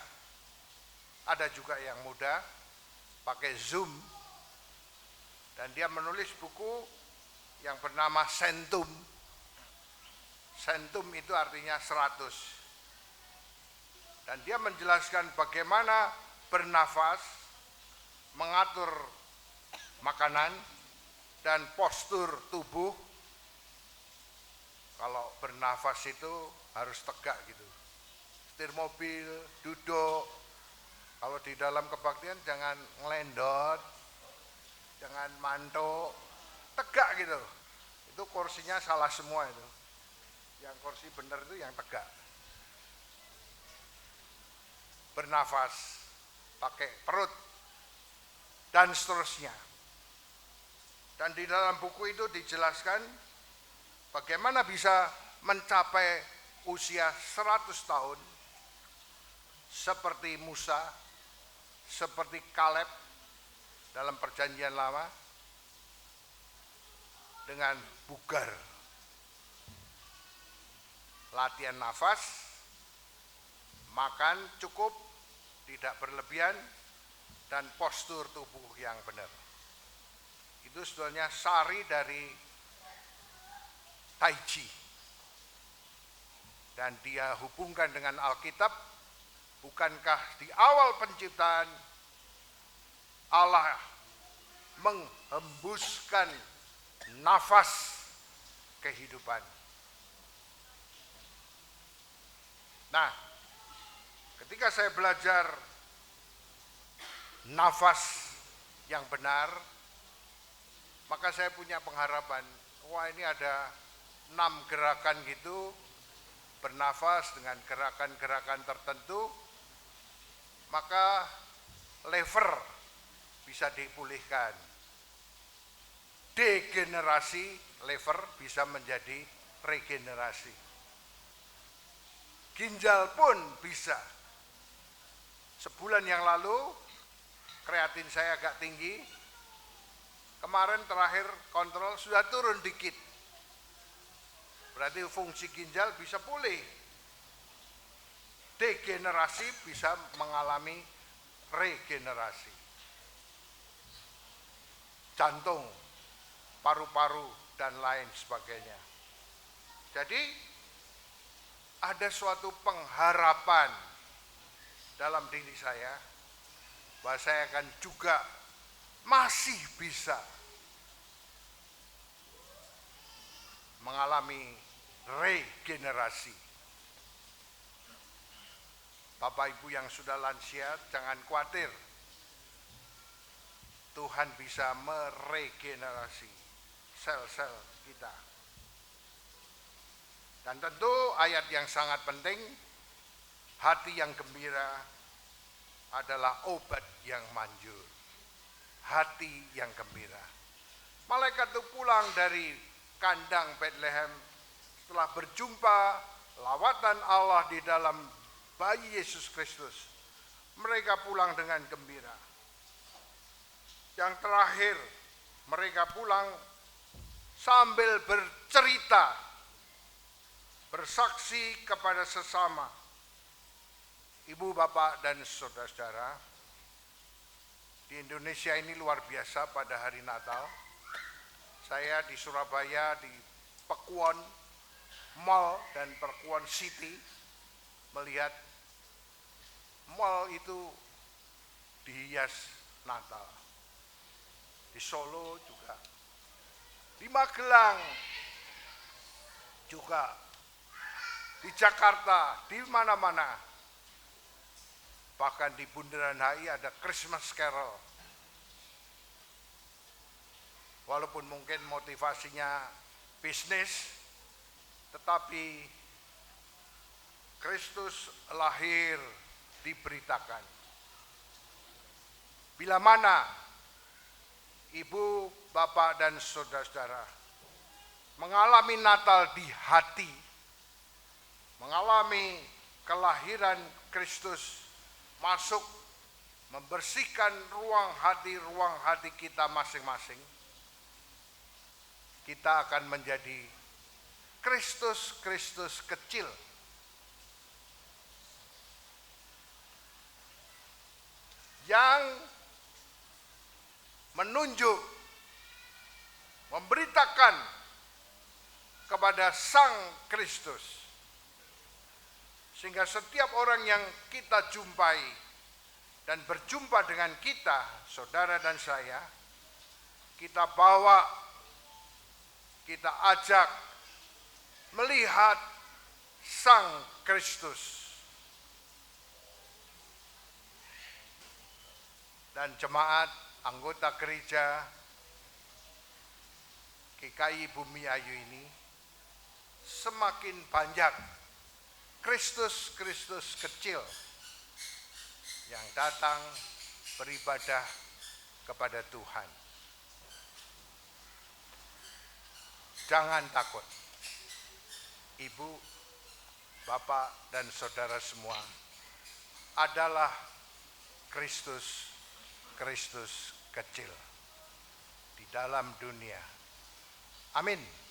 ada juga yang muda, pakai Zoom. Dan dia menulis buku yang bernama Centum. Centum itu artinya 100. Dan dia menjelaskan bagaimana bernafas, mengatur makanan, dan postur tubuh. Kalau bernafas itu harus tegak gitu. Setir mobil, duduk. Kalau di dalam kebaktian jangan ngelendot, jangan mantuk, tegak gitu. Itu kursinya salah semua itu. Yang kursi benar itu yang tegak. Bernafas, pakai perut, dan seterusnya. Dan di dalam buku itu dijelaskan bagaimana bisa mencapai usia 100 tahun seperti Musa, seperti Kaleb dalam perjanjian lama, dengan bugar. Latihan nafas, makan cukup, tidak berlebihan, dan postur tubuh yang benar. Itu sebetulnya sari dari Tai Chi. Dan dia hubungkan dengan Alkitab. Bukankah di awal penciptaan Allah menghembuskan nafas kehidupan? Nah, ketika saya belajar nafas yang benar, maka saya punya pengharapan, wah ini ada 6 gerakan gitu, bernafas dengan gerakan-gerakan tertentu, maka lever bisa dipulihkan. Degenerasi lever bisa menjadi regenerasi. Ginjal pun bisa. Sebulan yang lalu kreatin saya agak tinggi. Kemarin terakhir kontrol sudah turun dikit. Berarti fungsi ginjal bisa pulih. Degenerasi bisa mengalami regenerasi. Jantung, paru-paru, dan lain sebagainya. Jadi ada suatu pengharapan dalam diri saya bahwa saya akan juga masih bisa mengalami regenerasi. Bapak Ibu yang sudah lansia, jangan khawatir. Tuhan bisa meregenerasi sel-sel kita. Dan tentu ayat yang sangat penting, hati yang gembira adalah obat yang manjur. Hati yang gembira. Malaikat itu pulang dari kandang Bethlehem setelah berjumpa lawatan Allah di dalam bayi Yesus Kristus. Mereka pulang dengan gembira. Yang terakhir, mereka pulang sambil bercerita, bersaksi kepada sesama. Ibu, bapak, dan saudara-saudara, di Indonesia ini luar biasa pada hari Natal. Saya di Surabaya, di Pakuwon Mall dan Pakuwon City, melihat mall itu dihias Natal. Di Solo juga, di Magelang juga, di Jakarta, di mana-mana. Bahkan di Bundaran HI ada Christmas Carol. Walaupun mungkin motivasinya bisnis, tetapi Kristus lahir diberitakan. Bila mana ibu, bapak, dan saudara-saudara mengalami Natal di hati, mengalami kelahiran Kristus masuk membersihkan ruang hati kita masing-masing, kita akan menjadi Kristus kecil yang menunjuk, memberitakan kepada Sang Kristus, sehingga setiap orang yang kita jumpai dan berjumpa dengan kita, saudara dan saya, kita bawa, kita ajak melihat Sang Kristus. Dan jemaat, anggota gereja GKI Bumi Ayu ini semakin banyak Kristus kecil yang datang beribadah kepada Tuhan. Jangan takut. Ibu, Bapak, dan saudara semua adalah Kristus kecil di dalam dunia. Amin.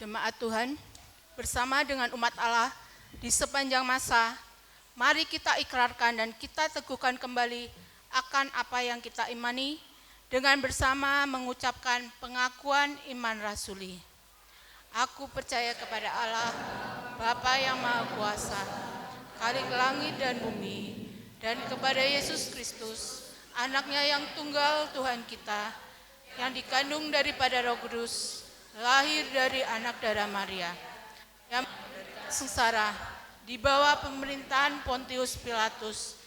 Jemaat Tuhan, bersama dengan umat Allah di sepanjang masa, mari kita ikrarkan dan kita teguhkan kembali akan apa yang kita imani dengan bersama mengucapkan pengakuan iman rasuli. Aku percaya kepada Allah, Bapa yang Maha Kuasa, Khalik langit dan bumi, dan kepada Yesus Kristus, anaknya yang tunggal Tuhan kita, yang dikandung daripada Roh Kudus, lahir dari anak darah Maria, yang sengsara di bawah pemerintahan Pontius Pilatus,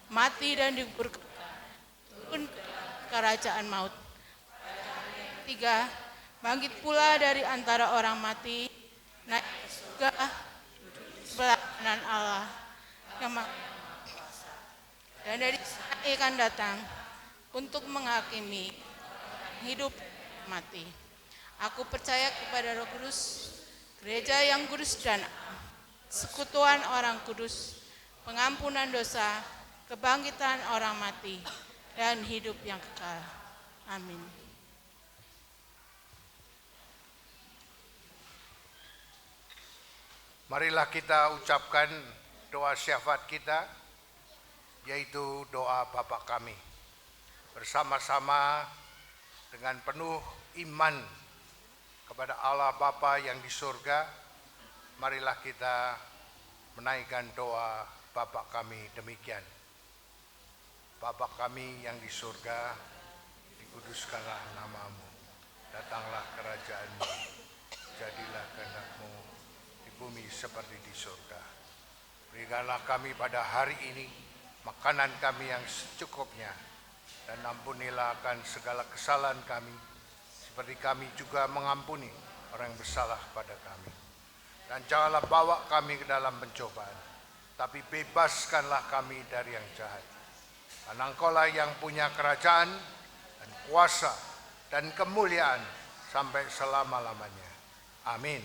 mati dan dikuburkan, turun ke kerajaan maut. 3. Bangkit pula dari antara orang mati, naik ke surga, sebelah kanan Allah yang Maha Kuasa, dan dari sana akan datang untuk menghakimi hidup mati. Aku percaya kepada Roh Kudus, gereja yang kudus dan sekutuan orang kudus, pengampunan dosa, kebangkitan orang mati, dan hidup yang kekal. Amin. Marilah kita ucapkan doa syafaat kita, yaitu doa Bapa kami. Bersama-sama dengan penuh iman kepada Allah Bapa yang di surga, marilah kita menaikkan doa Bapa kami demikian. Bapa kami yang di surga, dikuduskanlah namamu, datanglah kerajaanmu, jadilah kehendak-mu di bumi seperti di surga. Berikanlah kami pada hari ini makanan kami yang secukupnya, dan ampunilah akan segala kesalahan kami, seperti kami juga mengampuni orang yang bersalah pada kami. Dan janganlah bawa kami ke dalam pencobaan, tapi bebaskanlah kami dari yang jahat. Karena Engkaulah yang punya kerajaan dan kuasa dan kemuliaan sampai selama-lamanya. Amin.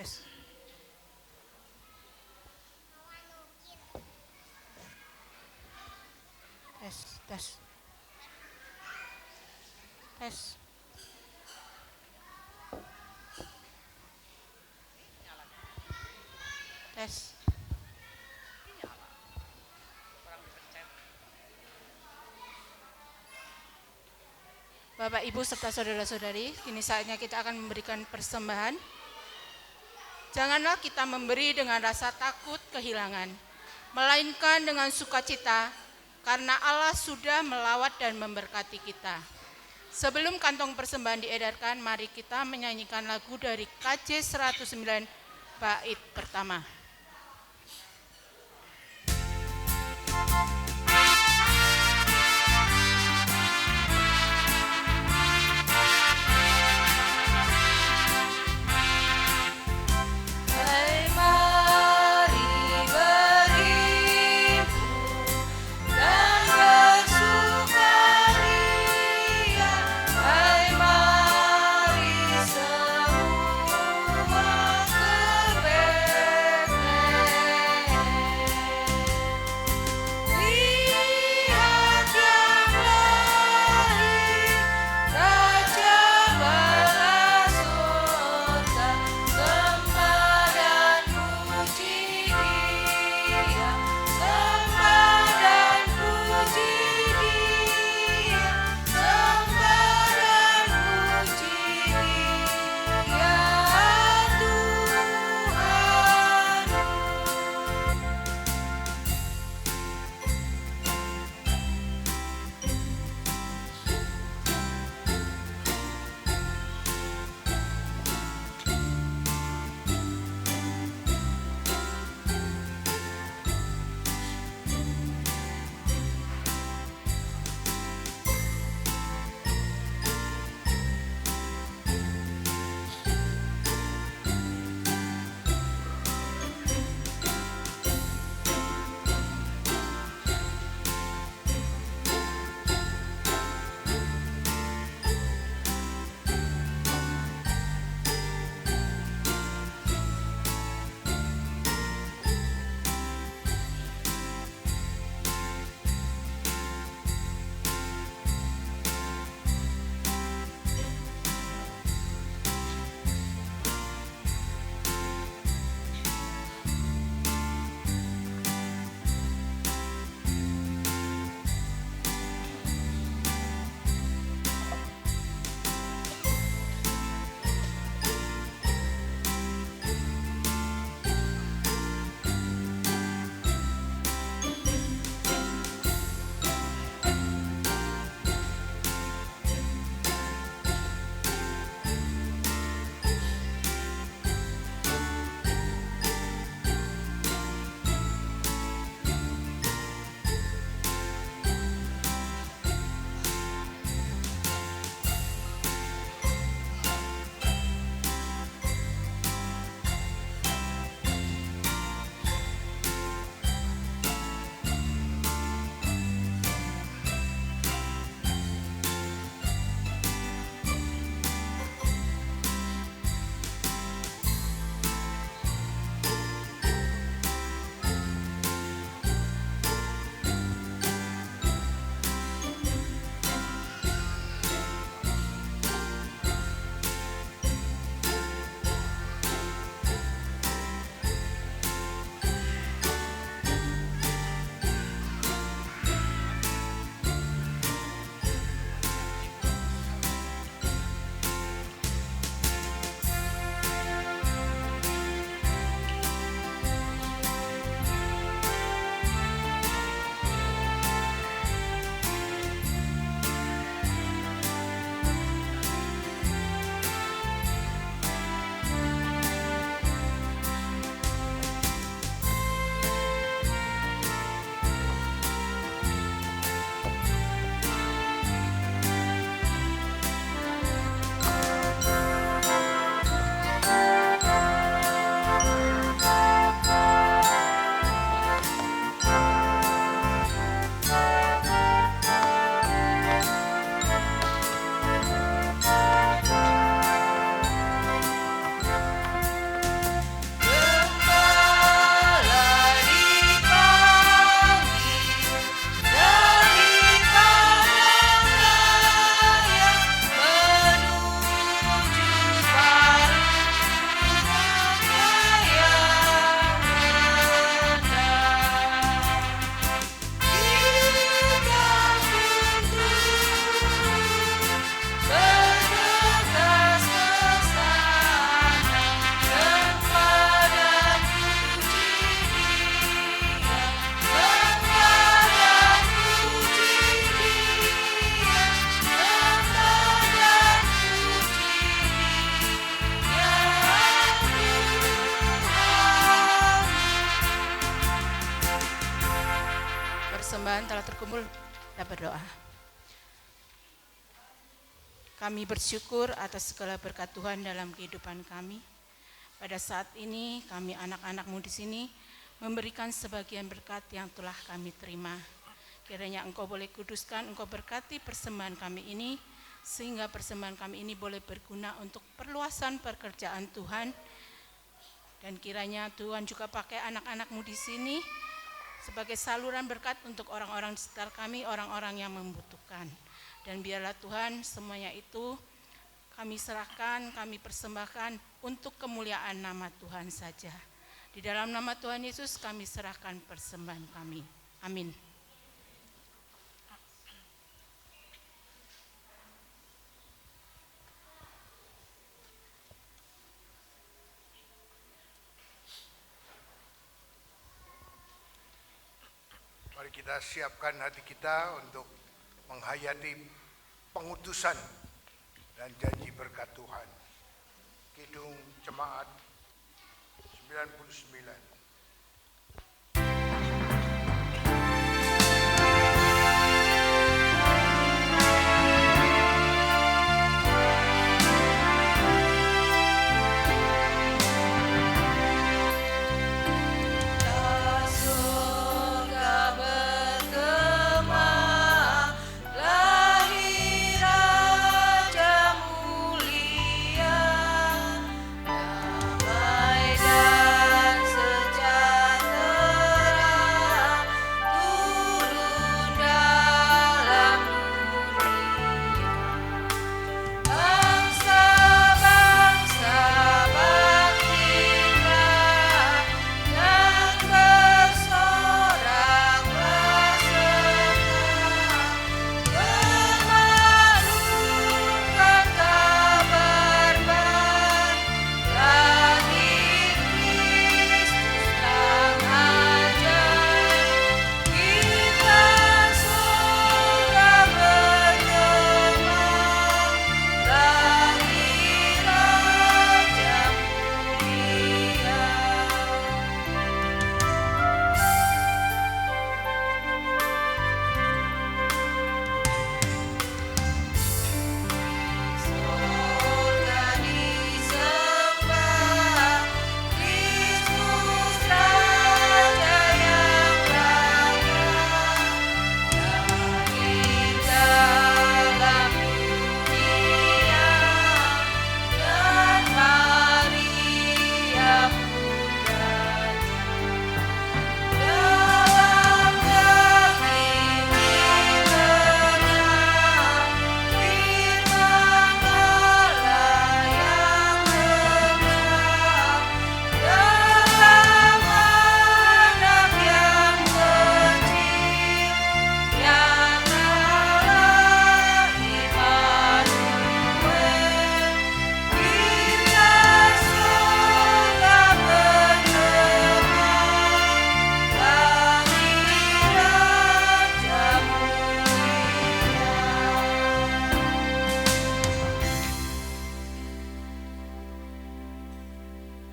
Tes. Tes, tes. Tes. Tes. Bapak, Ibu, serta saudara-saudari, kini saatnya kita akan memberikan persembahan. Janganlah kita memberi dengan rasa takut kehilangan, melainkan dengan sukacita, karena Allah sudah melawat dan memberkati kita. Sebelum kantong persembahan diedarkan, mari kita menyanyikan lagu dari KJ 109 bait pertama. Hai mari semua ke berdoa. Kami bersyukur atas segala berkat Tuhan dalam kehidupan kami. Pada saat ini kami anak-anak-Mu di sini memberikan sebagian berkat yang telah kami terima. Kiranya Engkau boleh kuduskan, Engkau berkati persembahan kami ini, sehingga persembahan kami ini boleh berguna untuk perluasan pekerjaan Tuhan. Dan kiranya Tuhan juga pakai anak-anak-Mu di sini sebagai saluran berkat untuk orang-orang di sekitar kami, orang-orang yang membutuhkan. Dan biarlah Tuhan semuanya itu kami serahkan, kami persembahkan untuk kemuliaan nama Tuhan saja. Di dalam nama Tuhan Yesus kami serahkan persembahan kami. Amin. Mari kita siapkan hati kita untuk menghayati pengutusan dan janji berkat Tuhan. Kidung Jemaat 99.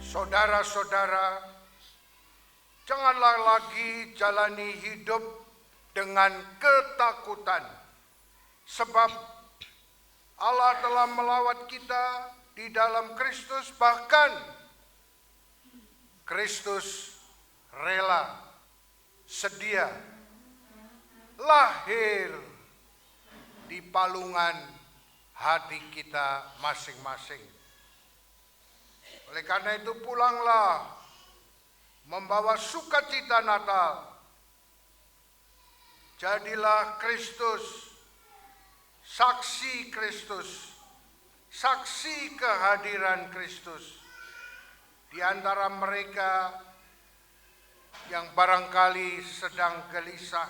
Saudara-saudara, janganlah lagi jalani hidup dengan ketakutan, sebab Allah telah melawat kita di dalam Kristus, bahkan Kristus rela, sedia, lahir di palungan hati kita masing-masing. Oleh karena itu pulanglah membawa sukacita Natal. Jadilah Kristus, saksi Kristus, saksi kehadiran Kristus di antara mereka yang barangkali sedang gelisah,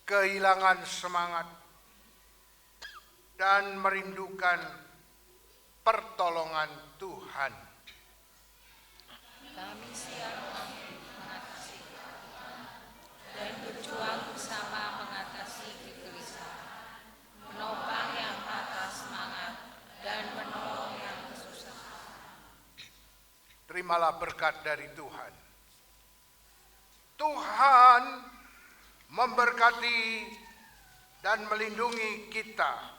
kehilangan semangat, dan merindukan pertolongan Tuhan. Kami siap mengatasi ketakutan dan berjuang bersama mengatasi kegelisahan, menopang yang patah semangat dan menolong yang kesusahan. Terimalah berkat dari Tuhan. Tuhan memberkati dan melindungi kita.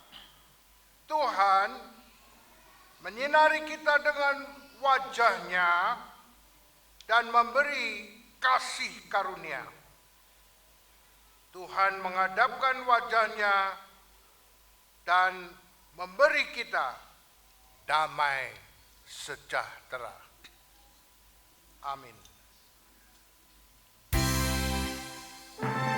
Tuhan menyinari kita dengan wajah-Nya dan memberi kasih karunia. Tuhan menghadapkan wajah-Nya dan memberi kita damai sejahtera. Amin. Damai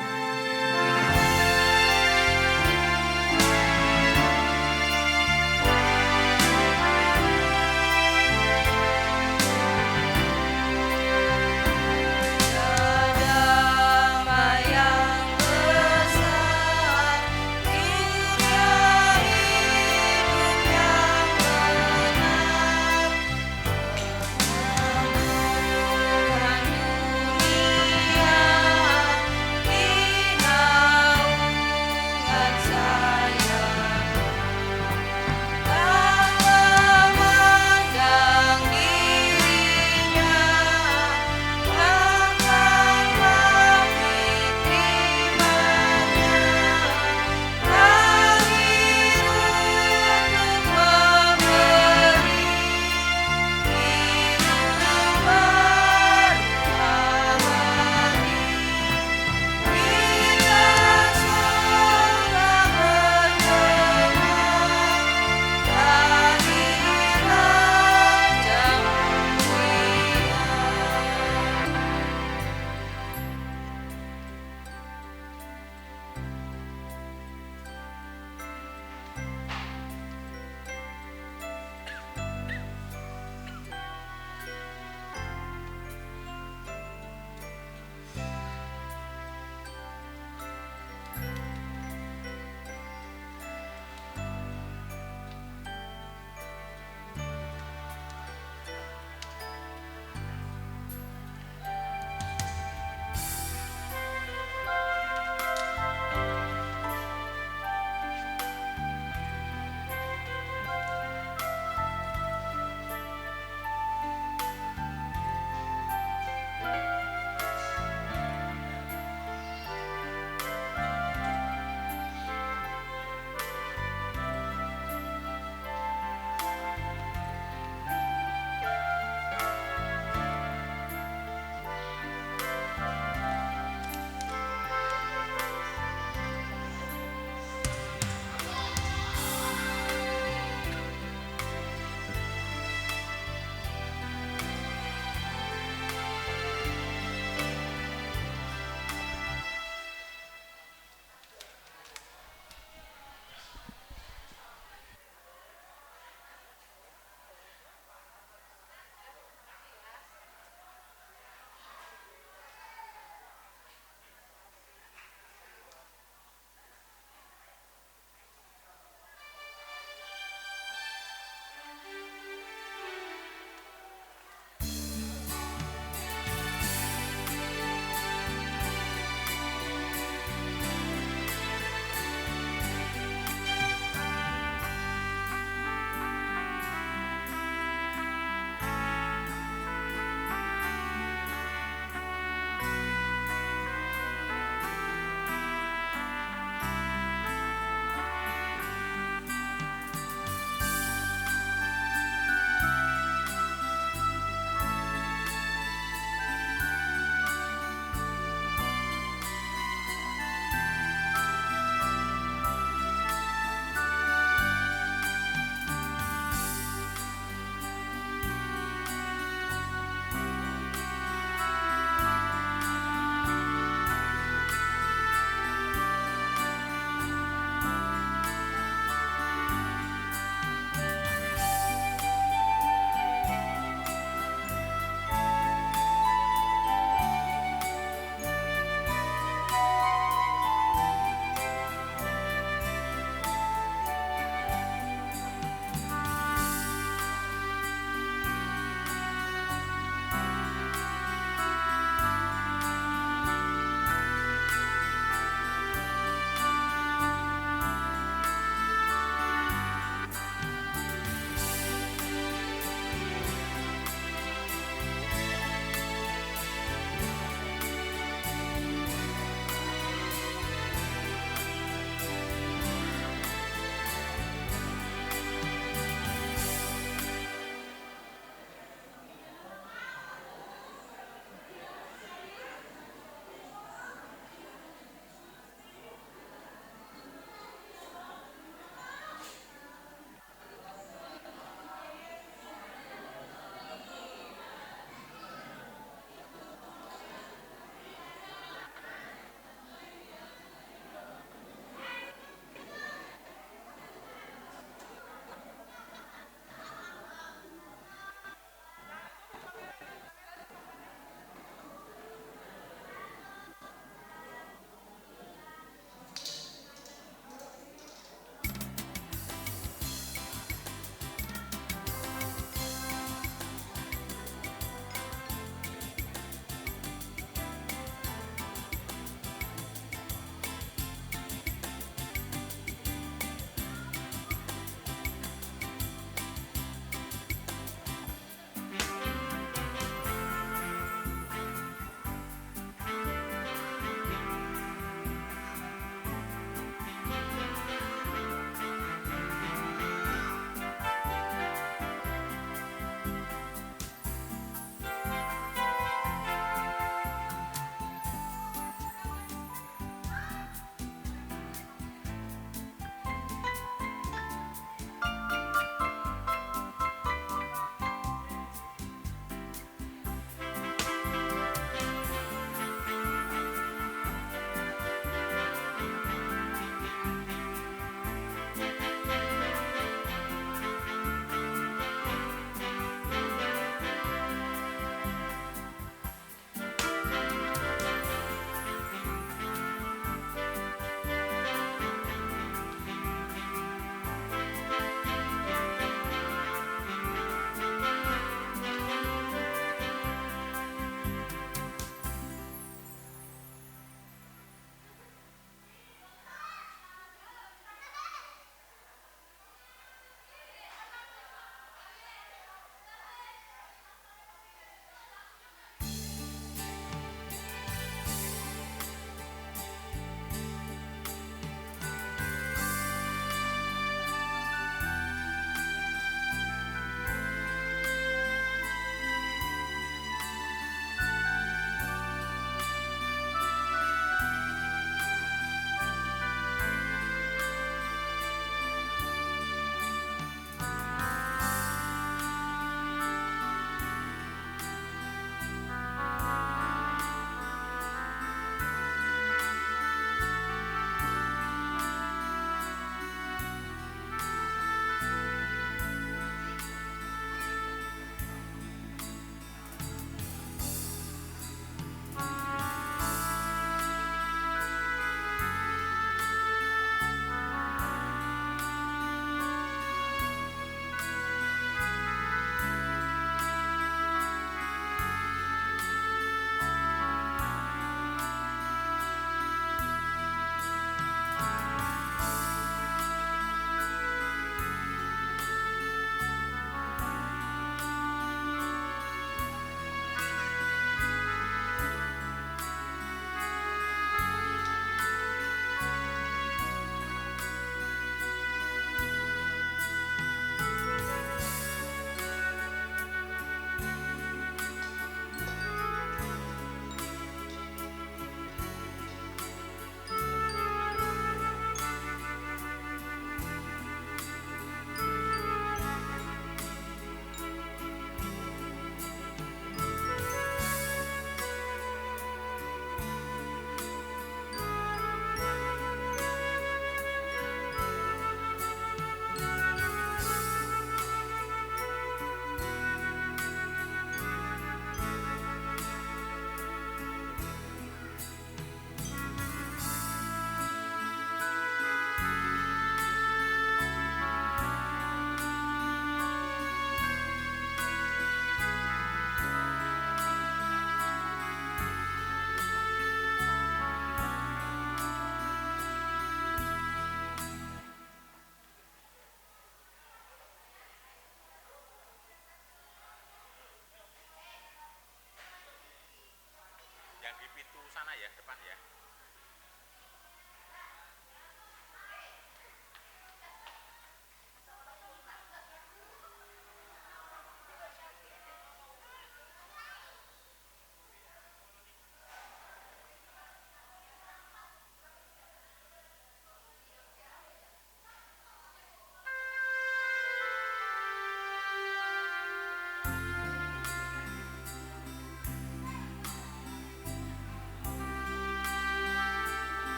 sana ya, depan ya.